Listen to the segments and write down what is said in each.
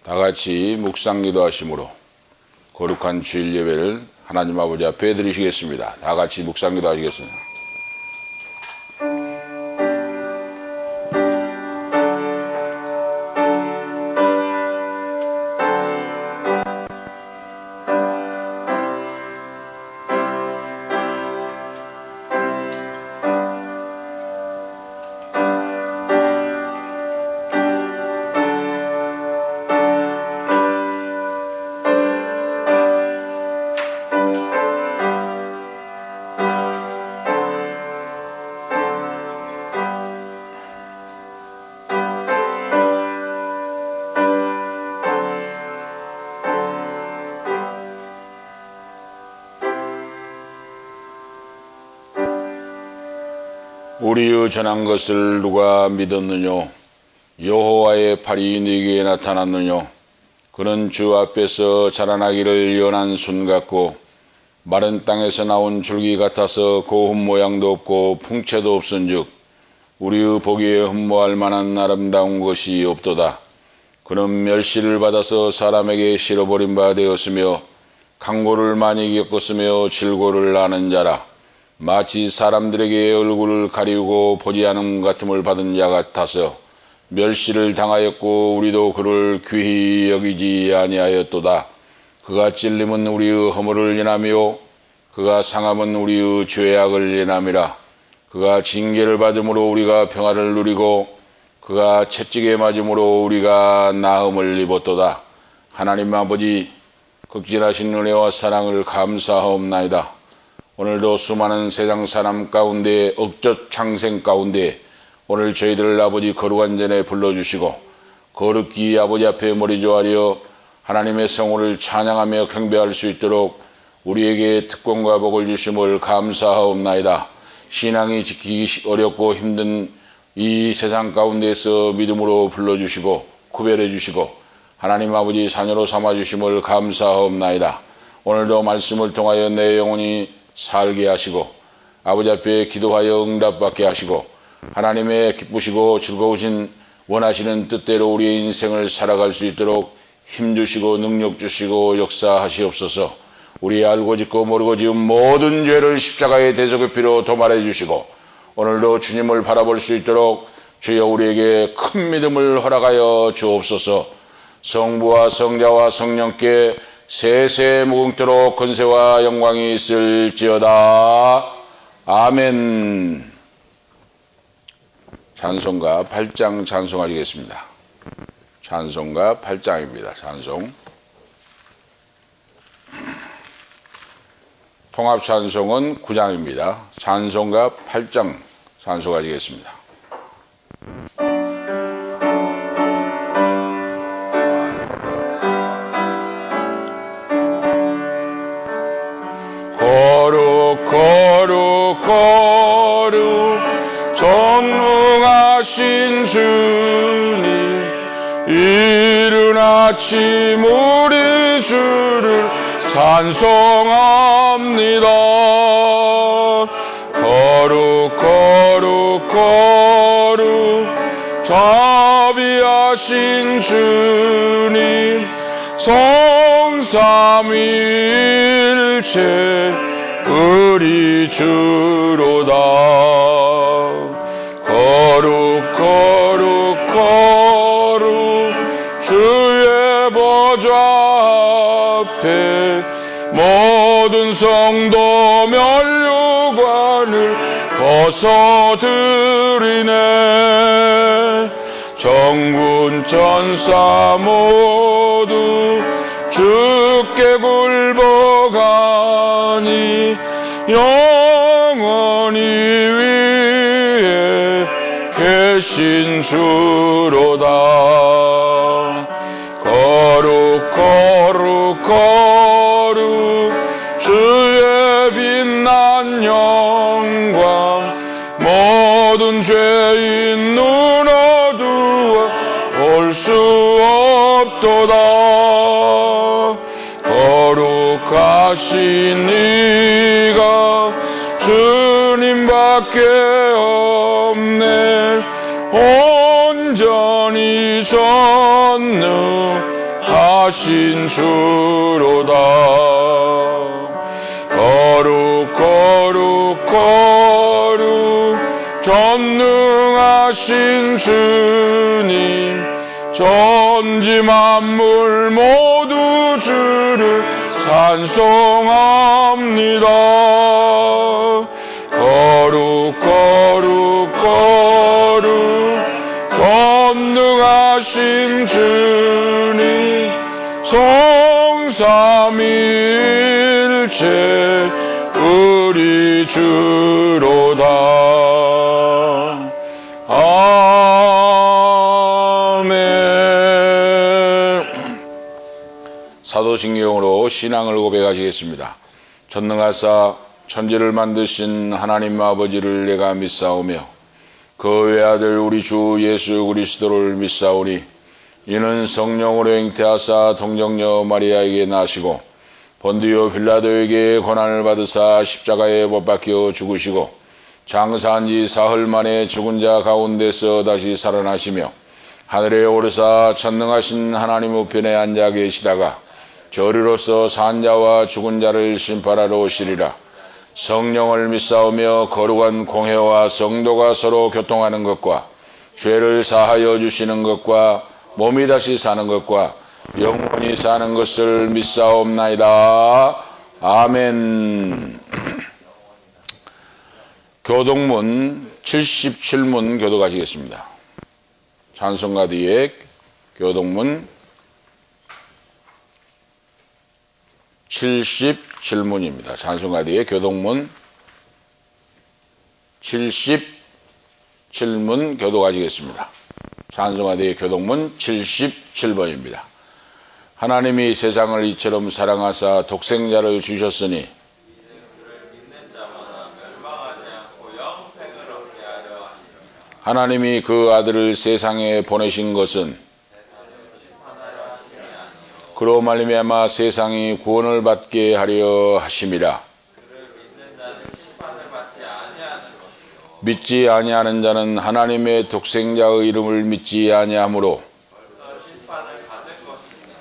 다 같이 묵상기도 하심으로 거룩한 주일 예배를 하나님 아버지 앞에 드리시겠습니다. 다 같이 묵상기도 하시겠습니다. 우리의 전한 것을 누가 믿었느뇨? 여호와의 팔이 네게 나타났느뇨? 그는 주 앞에서 자라나기를 연한 순 같고 마른 땅에서 나온 줄기 같아서 고운 모양도 없고 풍채도 없은즉 우리의 보기에 흠모할 만한 아름다운 것이 없도다. 그는 멸시를 받아서 사람에게 실어버린 바 되었으며 강고를 많이 겪었으며 질고를 아는 자라. 마치 사람들에게 얼굴을 가리우고 보지 않음 같음을 받은 자 같아서 멸시를 당하였고 우리도 그를 귀히 여기지 아니하였도다. 그가 찔림은 우리의 허물을 인하며 그가 상함은 우리의 죄악을 인함이라. 그가 징계를 받음으로 우리가 평화를 누리고 그가 채찍에 맞음으로 우리가 나음을 입었도다. 하나님 아버지, 극진하신 은혜와 사랑을 감사하옵나이다. 오늘도 수많은 세상 사람 가운데 억젓 창생 가운데 오늘 저희들을 아버지 거룩한 전에 불러주시고 거룩히 아버지 앞에 머리 조아려 하나님의 성호를 찬양하며 경배할 수 있도록 우리에게 특권과 복을 주심을 감사하옵나이다. 신앙이 지키기 어렵고 힘든 이 세상 가운데에서 믿음으로 불러주시고 구별해 주시고 하나님 아버지 자녀로 삼아주심을 감사하옵나이다. 오늘도 말씀을 통하여 내 영혼이 살게 하시고 아버지 앞에 기도하여 응답받게 하시고 하나님의 기쁘시고 즐거우신 원하시는 뜻대로 우리의 인생을 살아갈 수 있도록 힘주시고 능력 주시고 역사하시옵소서. 우리 알고 짓고 모르고 지은 모든 죄를 십자가의 대속의 피로 도말해 주시고 오늘도 주님을 바라볼 수 있도록 주여 우리에게 큰 믿음을 허락하여 주옵소서. 성부와 성자와 성령께 세세 무궁토록 권세와 영광이 있을지어다. 아멘. 찬송가 8장 찬송하시겠습니다. 찬송가 8장입니다. 찬송. 통합 찬송은 9장입니다. 찬송가 8장 찬송하시겠습니다. 거룩 거룩 거룩 전능하신 주님, 이른 아침 우리 주를 찬송합니다. 거룩 거룩 거룩 자비하신 주님, 성삼위일체 우리 주로다. 거룩 거룩 거룩 주의 보좌 앞에 모든 성도 면류관을 벗어드리네. 정군 천사 모두 주께 굴복하니 영원히 위에 계신 주로다. 거룩 거룩 거룩 주의 빛난 영광, 모든 죄인 눈 어두워 올 수 없도다. 거룩하신 이가 주님밖에 없네. 온전히 전능 전능하신 주로다. 거룩 거룩 거룩 전능하신 주님, 천지 만물 모두 주를 찬송합니다. 거룩 거룩 거룩 전능하신 주님, 성삼일체 우리 주로다. 아멘. 사도신경으로 신앙을 고백하시겠습니다. 전능하사 천지를 만드신 하나님 아버지를 내가 믿사오며 그 외아들 우리 주 예수 그리스도를 믿사오니 이는 성령으로 잉태하사 동정녀 마리아에게 나시고 본디오 빌라도에게 고난을 받으사 십자가에 못 박혀 죽으시고 장사한 지 사흘 만에 죽은 자 가운데서 다시 살아나시며 하늘에 오르사 전능하신 하나님 우편에 앉아 계시다가 저리로서 산 자와 죽은 자를 심판하러 오시리라. 성령을 믿사오며 거룩한 공회와 성도가 서로 교통하는 것과 죄를 사하여 주시는 것과 몸이 다시 사는 것과 영원히 사는 것을 믿사옵나이다. 아멘. 교동문 77문 교독하시겠습니다. 찬송가 뒤에 교동문 77문입니다. 찬송가 뒤에 교동문 77문 교독하시겠습니다. 찬송가 뒤에 교동문 77번입니다. 하나님이 세상을 이처럼 사랑하사 독생자를 주셨으니 하나님이 그 아들을 세상에 보내신 것은 그로 말미암아 세상이 구원을 받게 하려 하심이라. 믿지 아니하는 자는 하나님의 독생자의 이름을 믿지 아니하므로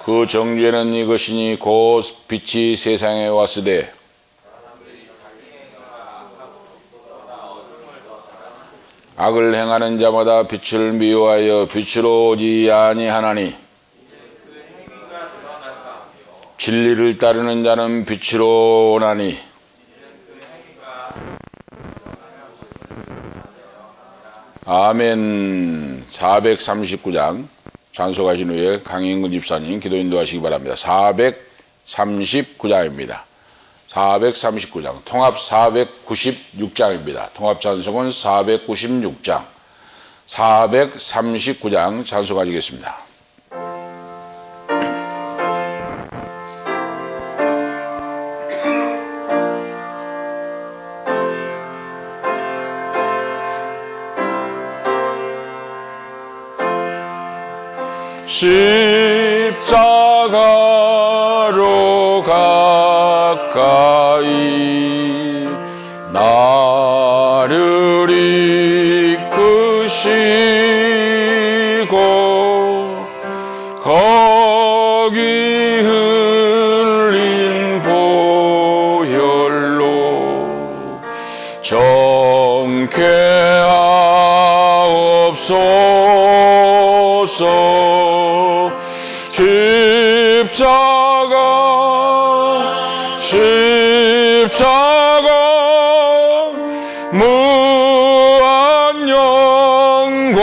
그 정죄는 이것이니 곧 빛이 세상에 왔으되 악을 행하는 자마다 빛을 미워하여 빛으로 오지 아니하나니 진리를 따르는 자는 빛으로 오나니 아멘. 439장 찬송하신 후에 강인근 집사님 기도 인도하시기 바랍니다. 439장입니다. 439장 통합 496장입니다. 통합 찬송은 496장 439장 찬송하시겠습니다. 십자가로 가까이 나를 이끄시고 거기 흘린 보혈로 정케 하옵소서. 십자가 무한 영광일세.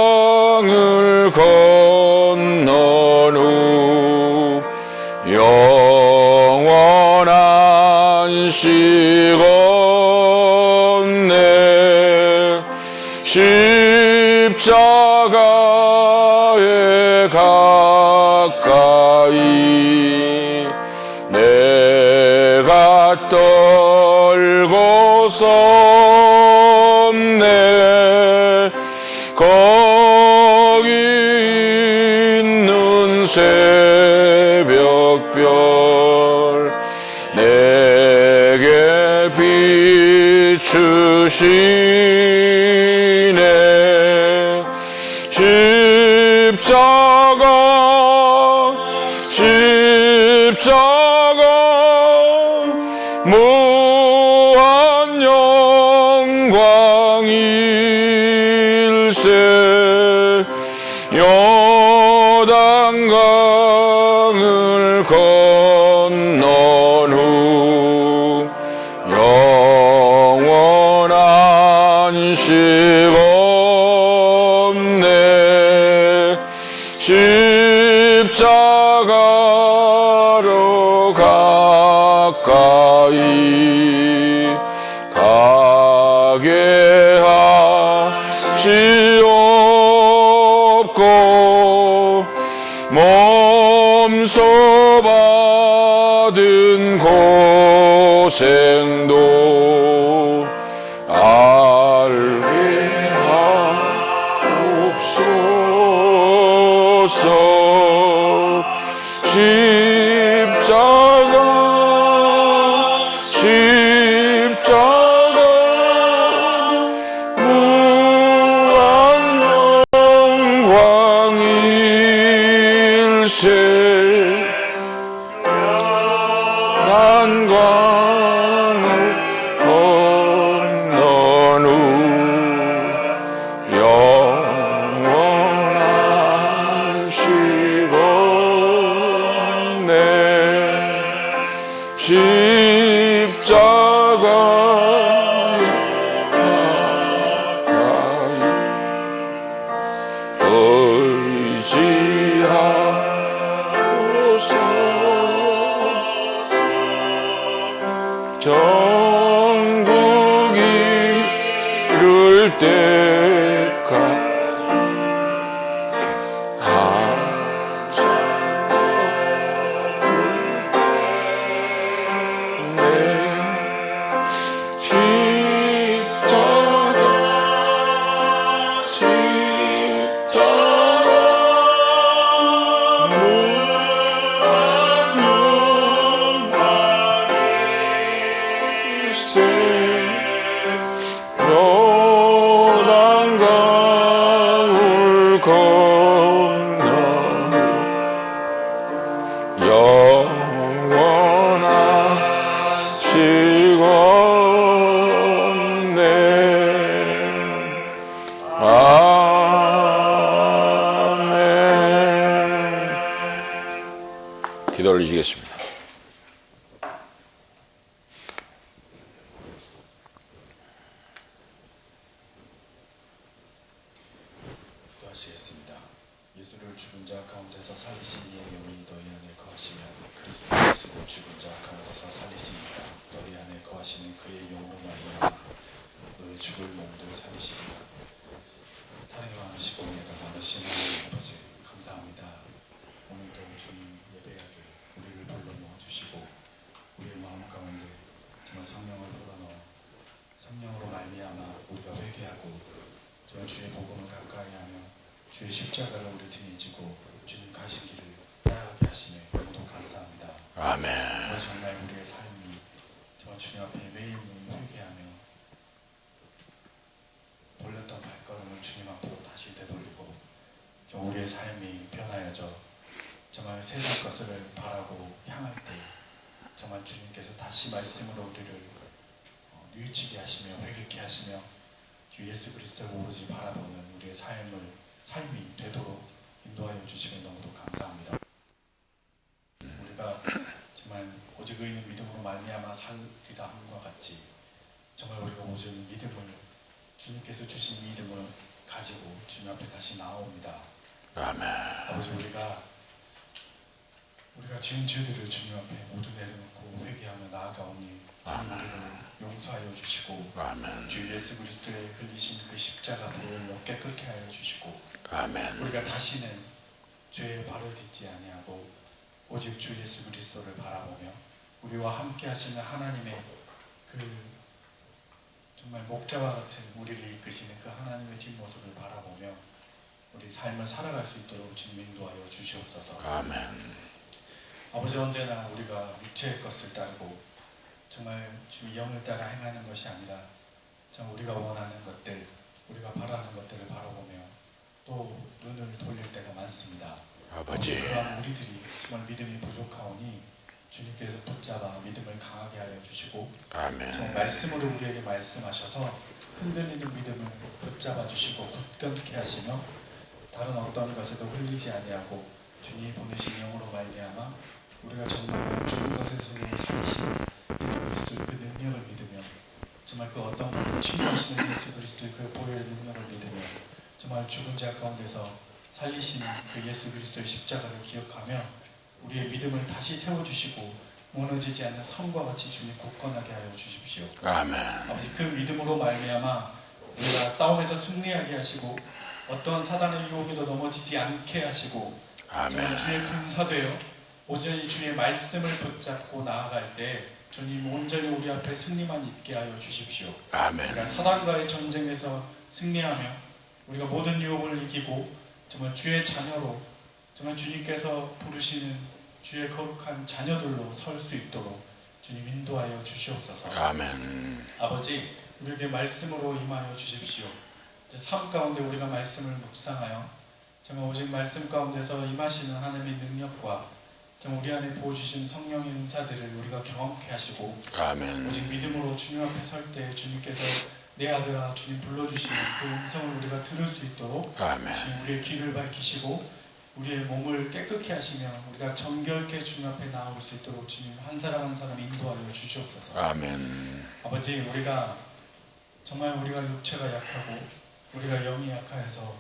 요단강을 건넌 후 영원한 시건네 십자가에 가까이 내가 떨고 섰네. 거기 있는 새벽별 내게 비추 주시네. 십자가 무한 영광일세. 요단강을 건넌 후 영원한 식 없네. 십자가로 가까이 가게 하시옵고 몸소 받은 고생도 알게 하옵소서. 십자가 무한 영광일세. 난강을 건넌 후 영원한 식 없네. 십자가에 가까이 의지하소서. 전국이 이룰 때까지 항상 내 십자가 요단강을 건너 영원한 식 없네. 아멘. 기도 올리시겠습니다. 기도하시겠습니다. 예수를 죽은 자 가운데서 살리신 이의 영이 너희 안에 거하시면 그리스도 예수를 죽은 자 가운데서 살리시니까 너희 안에 거하시는 그의 영으로 말미암아 너희 죽을 몸도 살리시리라. 사랑이 많으시고 은혜가 많으신 하나님 아버지 감사합니다. 오늘도 주님 예배하게 우리를 불러 모아주시고 우리의 마음 가운데 정말 성령을 불어넣어 성령으로 말미암아 우리가 회개하고 정말 주의 복음을 가까이 하며 주의 십자가를 우리 등에 지고 주님 가신 길을 따라가게 하시며 너무도 감사합니다. 아멘. 정말 우리의 삶이 정말 주님 앞에 매일매일 회개하며 돌렸던 발걸음을 주님 앞으로 다시 되돌리고 정말 우리의 삶이 변하여져 정말 세상 것을 바라고 향할 때 정말 주님께서 다시 말씀으로 우리를 뉘우치게 하시며 회개케 하시며 주 예수 그리스도를 오로지 바라보는 우리의 삶이 되도록 인도하여 주시면 너무도 감사합니다. 우리가 정말 오직 의인은 믿음으로 말미암아 살리라 함과 같이 정말 우리가 오직 믿음을 주님께서 주신 믿음을 가지고 주님 앞에 다시 나옵니다. 아멘. 아버지 우리가 지은 죄들을 주님 앞에 모두 내려놓고 회개하며 나아가오니 주님 우리를 용서하여 주시고 아멘. 주 예수 그리스도의 흘리신 그 십자가 대를 깨끗게 하여 주시고 아멘. 우리가 다시는 죄의 발을 딛지 아니하고 오직 주 예수 그리스도를 바라보며 우리와 함께 하시는 하나님의 그 정말 목자와 같은 우리를 이끄시는 그 하나님의 뒷모습을 바라보며 우리 삶을 살아갈 수 있도록 주님 인도하여 주시옵소서. 아멘. 아버지 언제나 우리가 육체의 것을 따르고 정말 주의 영을 따라 행하는 것이 아니라 참 우리가 원하는 것들, 우리가 바라는 것들을 바라보며 또 눈을 돌릴 때가 많습니다. 아버지, 그러한 우리들이 정말 믿음이 부족하오니 주님께서 붙잡아 믿음을 강하게 하여 주시고 아멘. 말씀으로 우리에게 말씀하셔서 흔들리는 믿음을 붙잡아 주시고 굳건케 하시며 다른 어떤 것에도 흘리지 아니하고 주님이 보내신 영으로 말미암아 우리가 정말 죽은 것에서도 살리신 예수 그리스도의 그 능력을 믿으며 정말 그 어떤 것을 치유하시는 예수 그리스도의 그 보혈의 능력을 믿으며 정말 죽은 자 가운데서 살리시는 그 예수 그리스도의 십자가를 기억하며 우리의 믿음을 다시 세워주시고 무너지지 않는 성과 같이 주님 굳건하게 하여 주십시오. 아멘. 아버지, 그 믿음으로 말미암아 우리가 싸움에서 승리하게 하시고 어떤 사단의 유혹에도 넘어지지 않게 하시고 아멘. 주의 군사되어 온전히 주의 말씀을 붙잡고 나아갈 때 주님 온전히 우리 앞에 승리만 있게 하여 주십시오. 아멘. 우리가 사단과의 전쟁에서 승리하며 우리가 모든 유혹을 이기고 정말 주의 자녀로 정말 주님께서 부르시는 주의 거룩한 자녀들로 설 수 있도록 주님 인도하여 주시옵소서. 아멘. 아버지, 우리에게 말씀으로 임하여 주십시오. 삶 가운데 우리가 말씀을 묵상하여 정말 오직 말씀 가운데서 임하시는 하나님의 능력과 정말 우리 안에 부어주신 성령의 은사들을 우리가 경험케 하시고 아멘. 오직 믿음으로 주님 앞에 설 때 주님께서 내 아들아 주님 불러주시는 그 음성을 우리가 들을 수 있도록 아멘. 주님 우리의 길을 밝히시고 우리의 몸을 깨끗게 하시며 우리가 정결케 주님 앞에 나아올 수 있도록 주님 한 사람 한 사람 인도하여 주시옵소서. 아멘. 아버지, 우리가 정말 우리가 육체가 약하고 우리가 영이 약하여서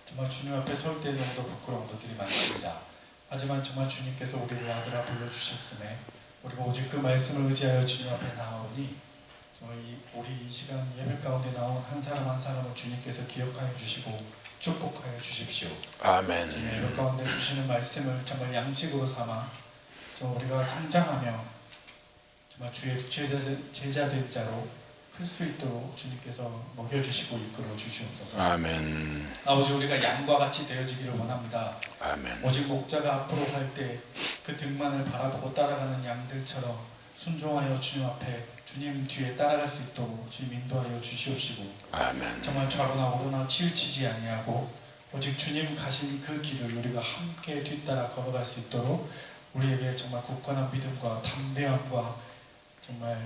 정말 주님 앞에 설 때 너무도 부끄러운 것들이 많습니다. 하지만 정말 주님께서 우리를 아들아 불러주셨음에 우리가 오직 그 말씀을 의지하여 주님 앞에 나아오니 정말 우리 이 시간 예배 가운데 나온 한 사람 한 사람을 주님께서 기억하여 주시고 축복하여 주십시오. 아멘. 지금 예배 가운데 주시는 말씀을 정말 양식으로 삼아 정말 우리가 성장하며 정말 주의 제자된 자로 클 수 있도록 주님께서 먹여주시고 이끌어 주시옵소서. 아멘. 아버지, 우리가 양과 같이 되어지기를 원합니다. 아멘. 오직 목자가 앞으로 갈 때 그 등만을 바라보고 따라가는 양들처럼 순종하여 주님 앞에 주님 뒤에 따라갈 수 있도록 주님 인도하여 주시옵시고 아멘. 정말 좌로나 오로나 치우치지 아니하고 오직 주님 가신 그 길을 우리가 함께 뒤따라 걸어갈 수 있도록 우리에게 정말 굳건한 믿음과 담대함과 정말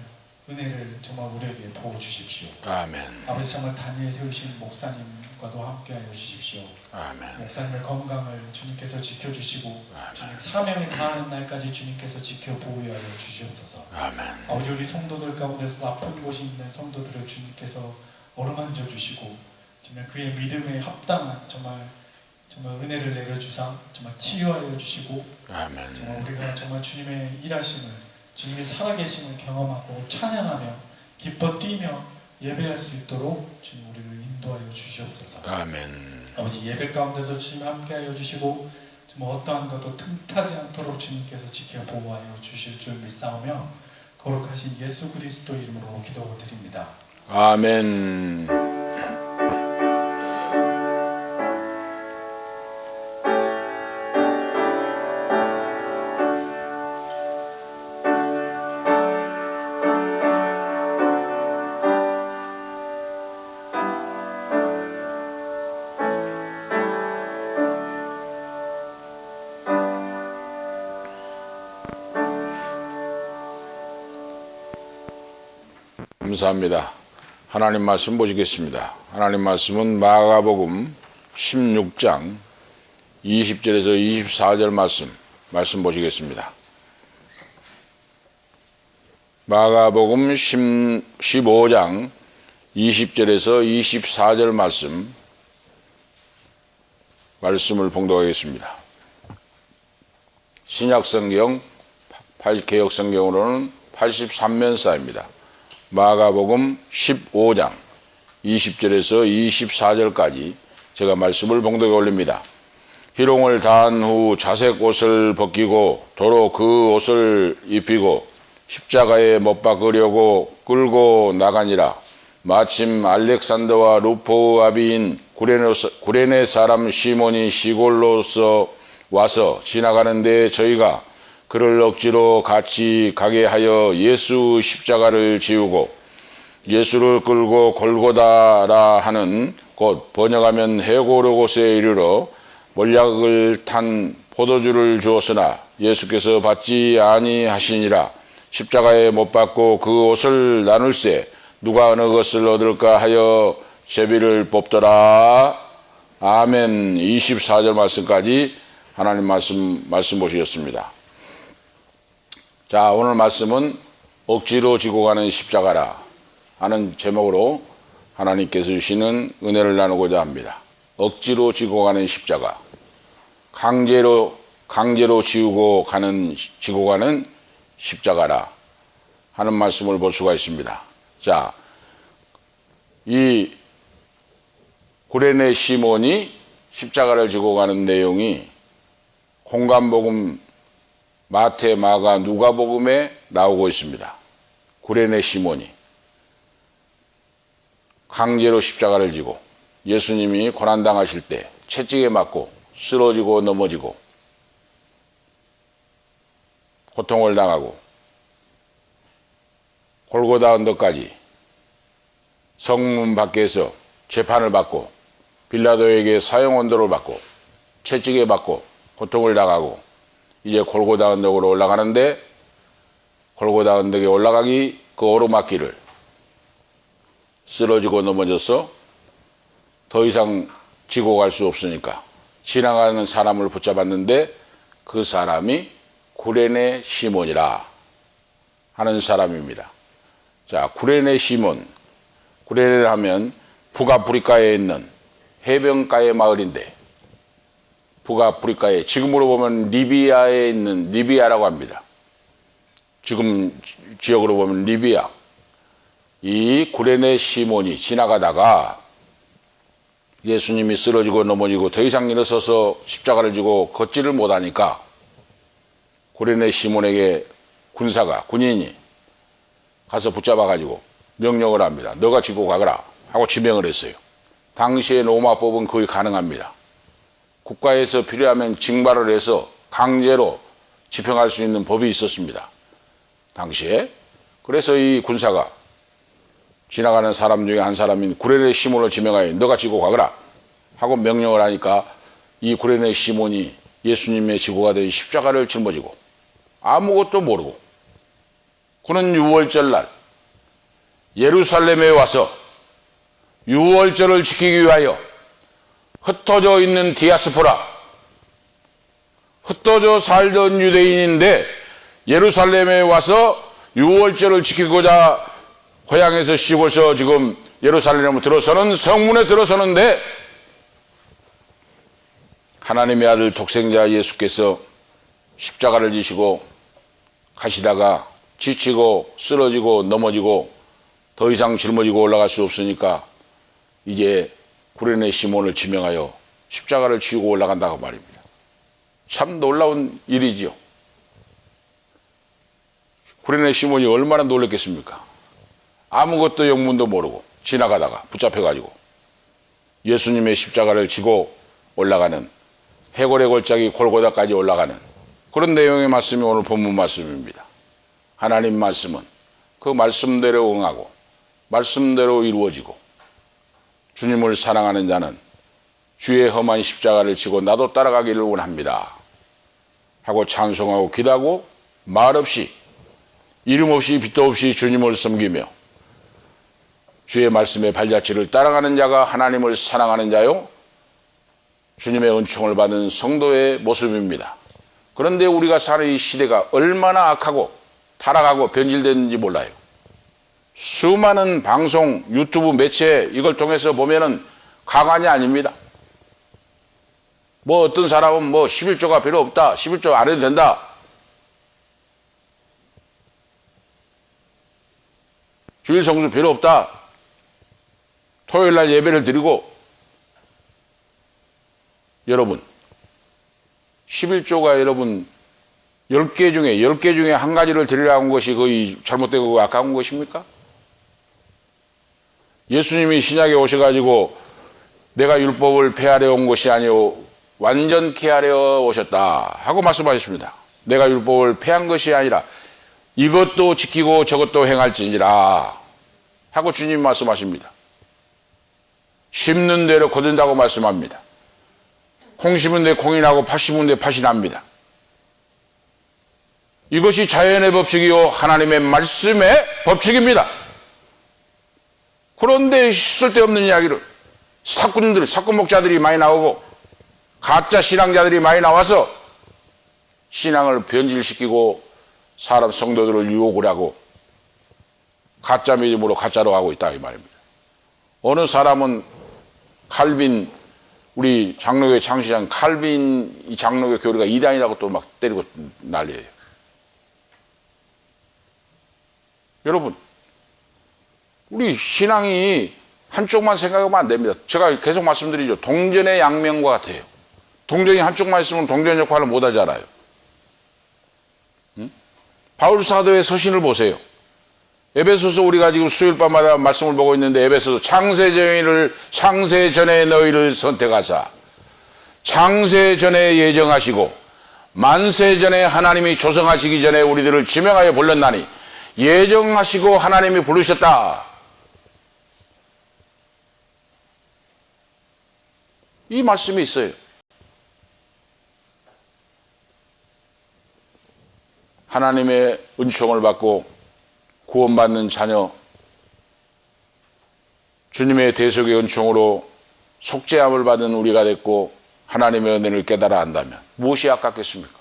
은혜를 정말 우리에게 부어주십시오. 아멘. 아버지, 정말 단위에 세우신 목사님과도 함께하여 주십시오. 아멘. 목사님의 건강을 주님께서 지켜주시고 아멘. 주님 사명에 다하는 날까지 주님께서 지켜 보호하여 주시옵소서. 아멘. 아버지, 우리 성도들 가운데서 아픈 곳이 있는 성도들을 주님께서 어루만져 주시고 정말 그의 믿음에 합당한 정말 은혜를 내려주사 정말 치유하여 주시고 아멘. 정말 우리가 정말 주님의 일하심을 주님의 살아계심을 경험하고 찬양하며 기뻐 뛰며 예배할 수 있도록 주님 우리를 인도하여 주시옵소서. 아멘. 아버지, 예배 가운데서 주님 함께하여 주시고 정말 어떠한 것도 틈타지 않도록 주님께서 지켜 보호하여 주실 줄 믿사오며 거룩하신 예수 그리스도 이름으로 기도드립니다. 아멘. 감사합니다. 하나님 말씀 보시겠습니다. 하나님 말씀은 마가복음 16장 20절에서 24절 말씀 보시겠습니다. 마가복음 15장 20절에서 24절 말씀을 봉독하겠습니다. 신약성경 개역성경으로는 83면사입니다. 마가복음 15장 20절에서 24절까지 제가 말씀을 봉독해 올립니다. 희롱을 다한 후 자색 옷을 벗기고 도로 그 옷을 입히고 십자가에 못 박으려고 끌고 나가니라. 마침 알렉산더와 루포의 아비인 구레네 사람 시몬이 시골로서 와서 지나가는데 저희가 그를 억지로 같이 가게 하여 예수 십자가를 지우고 예수를 끌고 골고다라 하는 곳, 번역하면 해고로 곳에 이르러 몰약을 탄 포도주를 주었으나 예수께서 받지 아니하시니라. 십자가에 못 박고 그 옷을 나눌세 누가 어느 것을 얻을까 하여 제비를 뽑더라. 아멘. 24절 말씀까지 하나님 말씀 보시겠습니다. 자, 오늘 말씀은 억지로 지고 가는 십자가라 하는 제목으로 하나님께서 주시는 은혜를 나누고자 합니다. 억지로 지고 가는 십자가, 강제로 지고 가는 십자가라 하는 말씀을 볼 수가 있습니다. 자, 이 구레네 시몬이 십자가를 지고 가는 내용이 공간복음, 마태, 마가, 누가복음에 나오고 있습니다. 구레네 시몬이 강제로 십자가를 지고 예수님이 고난당하실 때 채찍에 맞고 쓰러지고 넘어지고 고통을 당하고 골고다 언덕까지 성문 밖에서 재판을 받고 빌라도에게 사형 언도를 받고 채찍에 맞고 고통을 당하고 이제 골고다 언덕으로 올라가는데 골고다 언덕에 올라가기 그 오르막길을 쓰러지고 넘어져서 더 이상 지고 갈 수 없으니까 지나가는 사람을 붙잡았는데 그 사람이 구레네 시몬이라 하는 사람입니다. 자, 구레네 시몬. 구레네 하면 북아프리카에 있는 해변가의 마을인데 북아프리카에 지금으로 보면 리비아에 있는 리비아라고 합니다. 지금 지역으로 보면 리비아. 이 구레네 시몬이 지나가다가 예수님이 쓰러지고 넘어지고 더 이상 일어서서 십자가를 지고 걷지를 못하니까 구레네 시몬에게 군인이 가서 붙잡아가지고 명령을 합니다. 너가 지고 가거라 하고 지명을 했어요. 당시에 로마법은 거의 가능합니다. 국가에서 필요하면 징발을 해서 강제로 집행할 수 있는 법이 있었습니다. 당시에. 그래서 이 군사가 지나가는 사람 중에 한 사람인 구레네 시몬을 지명하여 너가 지고 가거라 하고 명령을 하니까 이 구레네 시몬이 예수님의 지고 가던 십자가를 짊어지고 아무것도 모르고 그는 유월절날 예루살렘에 와서 유월절을 지키기 위하여 흩어져 있는 디아스포라, 흩어져 살던 유대인인데 예루살렘에 와서 유월절을 지키고자 고향에서 쉬고서 지금 예루살렘으로 들어서는 성문에 들어서는데 하나님의 아들 독생자 예수께서 십자가를 지시고 가시다가 지치고 쓰러지고 넘어지고 더 이상 짊어지고 올라갈 수 없으니까 이제 구레네 시몬을 지명하여 십자가를 지고 올라간다고 말입니다. 참 놀라운 일이지요. 구레네 시몬이 얼마나 놀랐겠습니까? 아무것도 영문도 모르고 지나가다가 붙잡혀가지고 예수님의 십자가를 지고 올라가는 해골의 골짜기 골고다까지 올라가는 그런 내용의 말씀이 오늘 본문 말씀입니다. 하나님 말씀은 그 말씀대로 응하고 말씀대로 이루어지고 주님을 사랑하는 자는 주의 험한 십자가를 지고 나도 따라가기를 원합니다 하고 찬송하고 기도하고 말없이 이름 없이 빛도 없이 주님을 섬기며 주의 말씀의 발자취를 따라가는 자가 하나님을 사랑하는 자요 주님의 은총을 받은 성도의 모습입니다. 그런데 우리가 사는 이 시대가 얼마나 악하고 타락하고 변질됐는지 몰라요. 수많은 방송, 유튜브 매체 이걸 통해서 보면은 가관이 아닙니다. 뭐 어떤 사람은 뭐 11조가 필요 없다, 11조 안 해도 된다. 주일 성수 필요 없다. 토요일날 예배를 드리고 여러분 11조가 여러분 10개 중에 한 가지를 드리라고 한 것이 거의 잘못되고 아까운 것입니까? 예수님이 신약에 오셔가지고 내가 율법을 폐하려 온 것이 아니오 완전케 하려 오셨다 하고 말씀하셨습니다. 내가 율법을 폐한 것이 아니라 이것도 지키고 저것도 행할지니라 하고 주님 말씀하십니다. 심는 대로 거둔다고 말씀합니다. 콩 심은 데 콩이 나고 팥 심은 데 팥이 납니다. 이것이 자연의 법칙이요 하나님의 말씀의 법칙입니다. 그런데 쓸데없는 이야기를 사꾼 목자들이 많이 나오고 가짜 신앙자들이 많이 나와서 신앙을 변질시키고 사람 성도들을 유혹을 하고 가짜 믿음으로 가짜로 가고 있다 이 말입니다. 어느 사람은 칼빈 우리 장로교회 창시장 칼빈 이 장로교 교리가 이단이라고 또 막 때리고 난리예요. 여러분 우리 신앙이 한쪽만 생각하면 안 됩니다. 제가 계속 말씀드리죠. 동전의 양면과 같아요. 동전이 한쪽만 있으면 동전 역할을 못 하잖아요. 바울 사도의 서신을 보세요. 에베소서 우리가 지금 수요일 밤마다 말씀을 보고 있는데 에베소서 창세전에 너희를 선택하사 창세전에 예정하시고 만세전에 하나님이 조성하시기 전에 우리들을 지명하여 불렀나니 예정하시고 하나님이 부르셨다. 이 말씀이 있어요. 하나님의 은총을 받고 구원받는 자녀, 주님의 대속의 은총으로 속죄함을 받은 우리가 됐고 하나님의 은혜를 깨달아 안다면 무엇이 아깝겠습니까?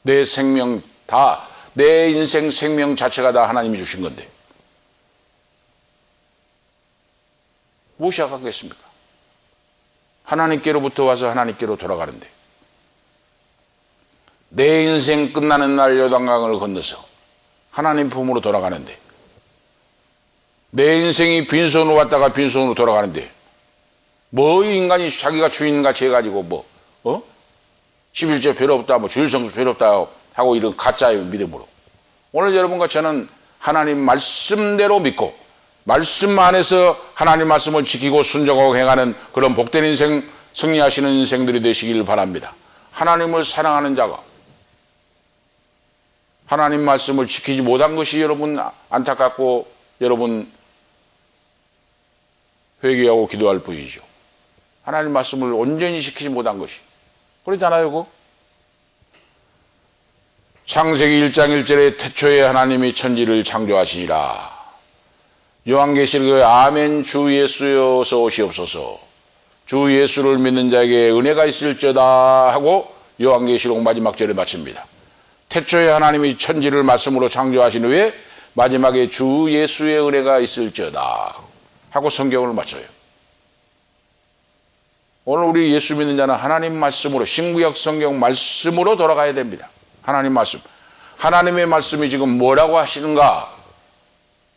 내 생명 다, 내 인생 생명 자체가 다 하나님이 주신 건데 무엇이 아깝겠습니까? 하나님께로부터 와서 하나님께로 돌아가는데 내 인생 끝나는 날 요단강을 건너서 하나님 품으로 돌아가는데 내 인생이 빈손으로 왔다가 빈손으로 돌아가는데 뭐 인간이 자기가 주인같이 해가지고 11조 별로 없다 주일성수 별로 없다 하고 이런 가짜의 믿음으로 오늘 여러분과 저는 하나님 말씀대로 믿고 말씀 안에서 하나님 말씀을 지키고 순종하고 행하는 그런 복된 인생 승리하시는 인생들이 되시길 바랍니다. 하나님을 사랑하는 자가 하나님 말씀을 지키지 못한 것이 여러분 안타깝고 여러분 회개하고 기도할 뿐이죠. 하나님 말씀을 온전히 지키지 못한 것이 그러잖아요. 그거? 창세기 1장 1절에 태초에 하나님이 천지를 창조하시니라. 요한계시록에 아멘 주 예수여서 오시옵소서 주 예수를 믿는 자에게 은혜가 있을지어다 하고 요한계시록 마지막 절에 마칩니다. 태초에 하나님이 천지를 말씀으로 창조하신 후에 마지막에 주 예수의 은혜가 있을지어다 하고 성경을 마쳐요. 오늘 우리 예수 믿는 자는 하나님 말씀으로 신구약 성경 말씀으로 돌아가야 됩니다. 하나님 말씀. 하나님의 말씀이 지금 뭐라고 하시는가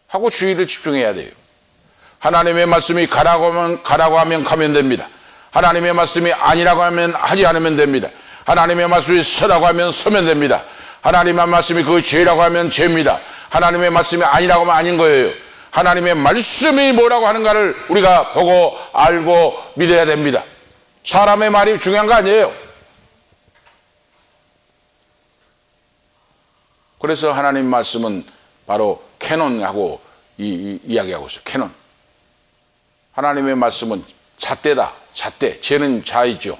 하고 주의를 집중해야 돼요. 하나님의 말씀이 가라고 하면 가면 됩니다. 하나님의 말씀이 아니라고 하면 하지 않으면 됩니다. 하나님의 말씀이 서라고 하면 서면 됩니다. 하나님의 말씀이 그 죄라고 하면 죄입니다. 하나님의 말씀이 아니라고 하면 아닌 거예요. 하나님의 말씀이 뭐라고 하는가를 우리가 보고 알고 믿어야 됩니다. 사람의 말이 중요한 거 아니에요. 그래서 하나님 말씀은 바로 캐논하고 이야기하고 있어요. 캐논. 하나님의 말씀은 잣대다. 잣대. 쟤는 자이죠.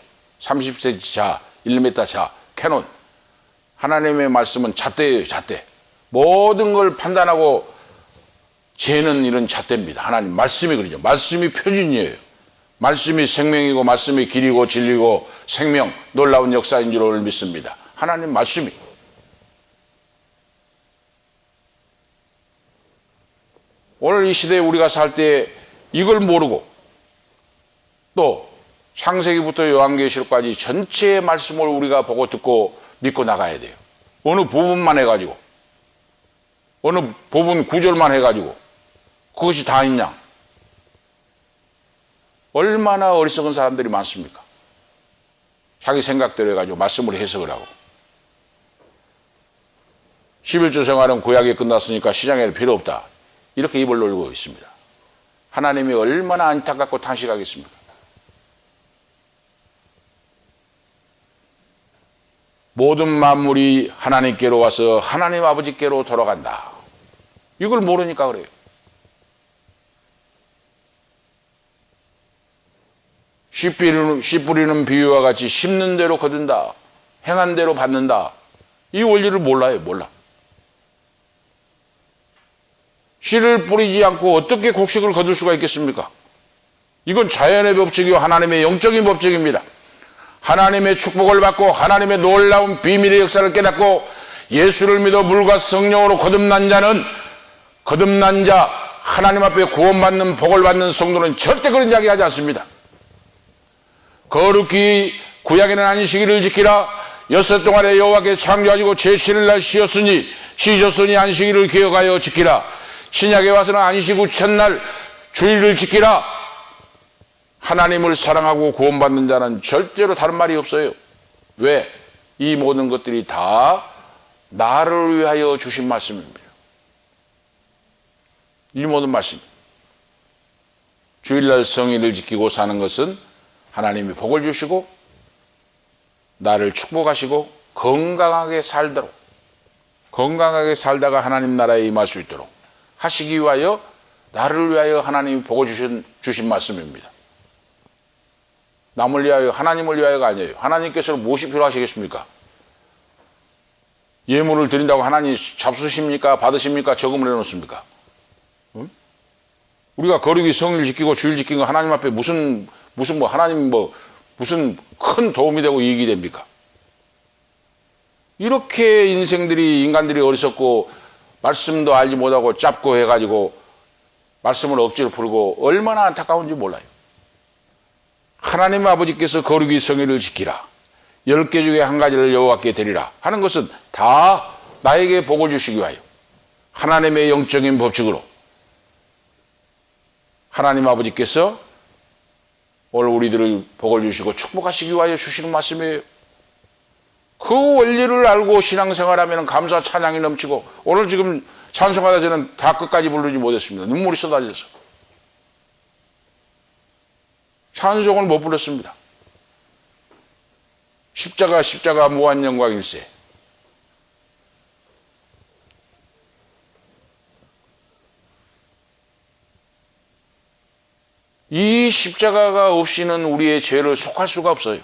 30cm 자, 1m 자, 캐논. 하나님의 말씀은 잣대예요. 잣대. 모든 걸 판단하고 쟤는 이런 잣대입니다. 하나님 말씀이 그러죠. 말씀이 표준이에요. 말씀이 생명이고 말씀이 길이고 진리고 생명 놀라운 역사인 줄 믿습니다. 하나님 말씀이. 오늘 이 시대에 우리가 살 때 이걸 모르고 또 창세기부터 요한계시록까지 전체의 말씀을 우리가 보고 듣고 믿고 나가야 돼요. 어느 부분만 해가지고 어느 부분 구절만 해가지고 그것이 다 있냐. 얼마나 어리석은 사람들이 많습니까? 자기 생각대로 해가지고 말씀을 해석을 하고 11조 생활은 구약이 끝났으니까 시장에 필요 없다. 이렇게 입을 놀고 있습니다. 하나님이 얼마나 안타깝고 탄식하겠습니까? 모든 만물이 하나님께로 와서 하나님 아버지께로 돌아간다. 이걸 모르니까 그래요. 씨 뿌리는 비유와 같이 심는 대로 거둔다. 행한 대로 받는다. 이 원리를 몰라요. 몰라. 씨를 뿌리지 않고 어떻게 곡식을 거둘 수가 있겠습니까? 이건 자연의 법칙이요 하나님의 영적인 법칙입니다. 하나님의 축복을 받고 하나님의 놀라운 비밀의 역사를 깨닫고 예수를 믿어 물과 성령으로 거듭난 자 하나님 앞에 구원받는 복을 받는 성도는 절대 그런 이야기 하지 않습니다. 거룩히 구약에는 안식일을 지키라. 6살 동안에 여호와께 창조하시고 제7일 쉬셨으니 안식일을 기억하여 지키라. 신약에 와서는 안식 후 첫날 주일을 지키라. 하나님을 사랑하고 구원받는 자는 절대로 다른 말이 없어요. 왜? 이 모든 것들이 다 나를 위하여 주신 말씀입니다. 이 모든 말씀. 주일날 성일을 지키고 사는 것은 하나님이 복을 주시고 나를 축복하시고 건강하게 살다가 하나님 나라에 임할 수 있도록 하시기 위하여 나를 위하여 하나님이 복을 주신 말씀입니다. 남을 위하여 하나님을 위하여가 아니에요. 하나님께서는 무엇이 필요하시겠습니까? 예물을 드린다고 하나님 잡수십니까? 받으십니까? 저금을 해놓습니까? 응? 우리가 거룩히 성일 지키고 주일 지킨 거 하나님 앞에 무슨 큰 도움이 되고 이익이 됩니까? 이렇게 인간들이 어리석고 말씀도 알지 못하고 짧고 해가지고 말씀을 억지로 풀고 얼마나 안타까운지 몰라요. 하나님 아버지께서 거룩히 성일을 지키라. 10개 중에 한 가지를 여호와께 드리라 하는 것은 다 나에게 복을 주시기 위하여 하나님의 영적인 법칙으로 하나님 아버지께서 오늘 우리들을 복을 주시고 축복하시기 위하여 주시는 말씀이에요. 그 원리를 알고 신앙생활하면 감사 찬양이 넘치고 오늘 지금 찬송하다 저는 다 끝까지 부르지 못했습니다. 눈물이 쏟아져서 찬송을 못 불렀습니다. 십자가 무한 영광일세. 이 십자가가 없이는 우리의 죄를 속할 수가 없어요.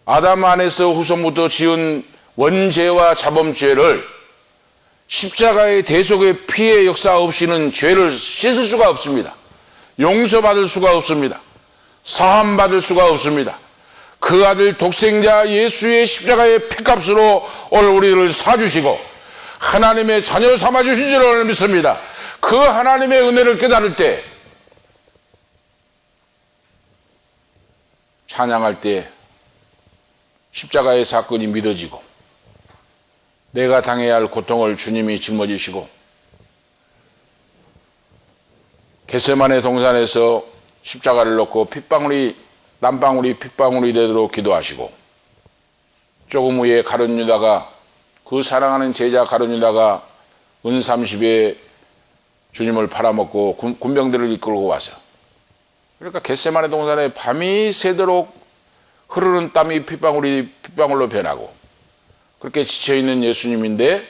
아담 안에서 후손부터 지은 원죄와 자범죄를 십자가의 대속의 피의 역사 없이는 죄를 씻을 수가 없습니다. 용서받을 수가 없습니다. 사함받을 수가 없습니다. 그 아들 독생자 예수의 십자가의 피값으로 오늘 우리를 사주시고 하나님의 자녀 삼아주신 줄을 믿습니다. 그 하나님의 은혜를 깨달을 때 찬양할 때 십자가의 사건이 믿어지고 내가 당해야 할 고통을 주님이 짊어지시고 겟세마네 동산에서 십자가를 놓고 땀방울이 핏방울이 되도록 기도하시고 조금 후에 가룟 유다가 그 사랑하는 제자 가룟 유다가 은 30에 주님을 팔아먹고 군병들을 이끌고 와서 그러니까 겟세마네 동산에 밤이 새도록 흐르는 땀이 핏방울로 변하고 그렇게 지쳐있는 예수님인데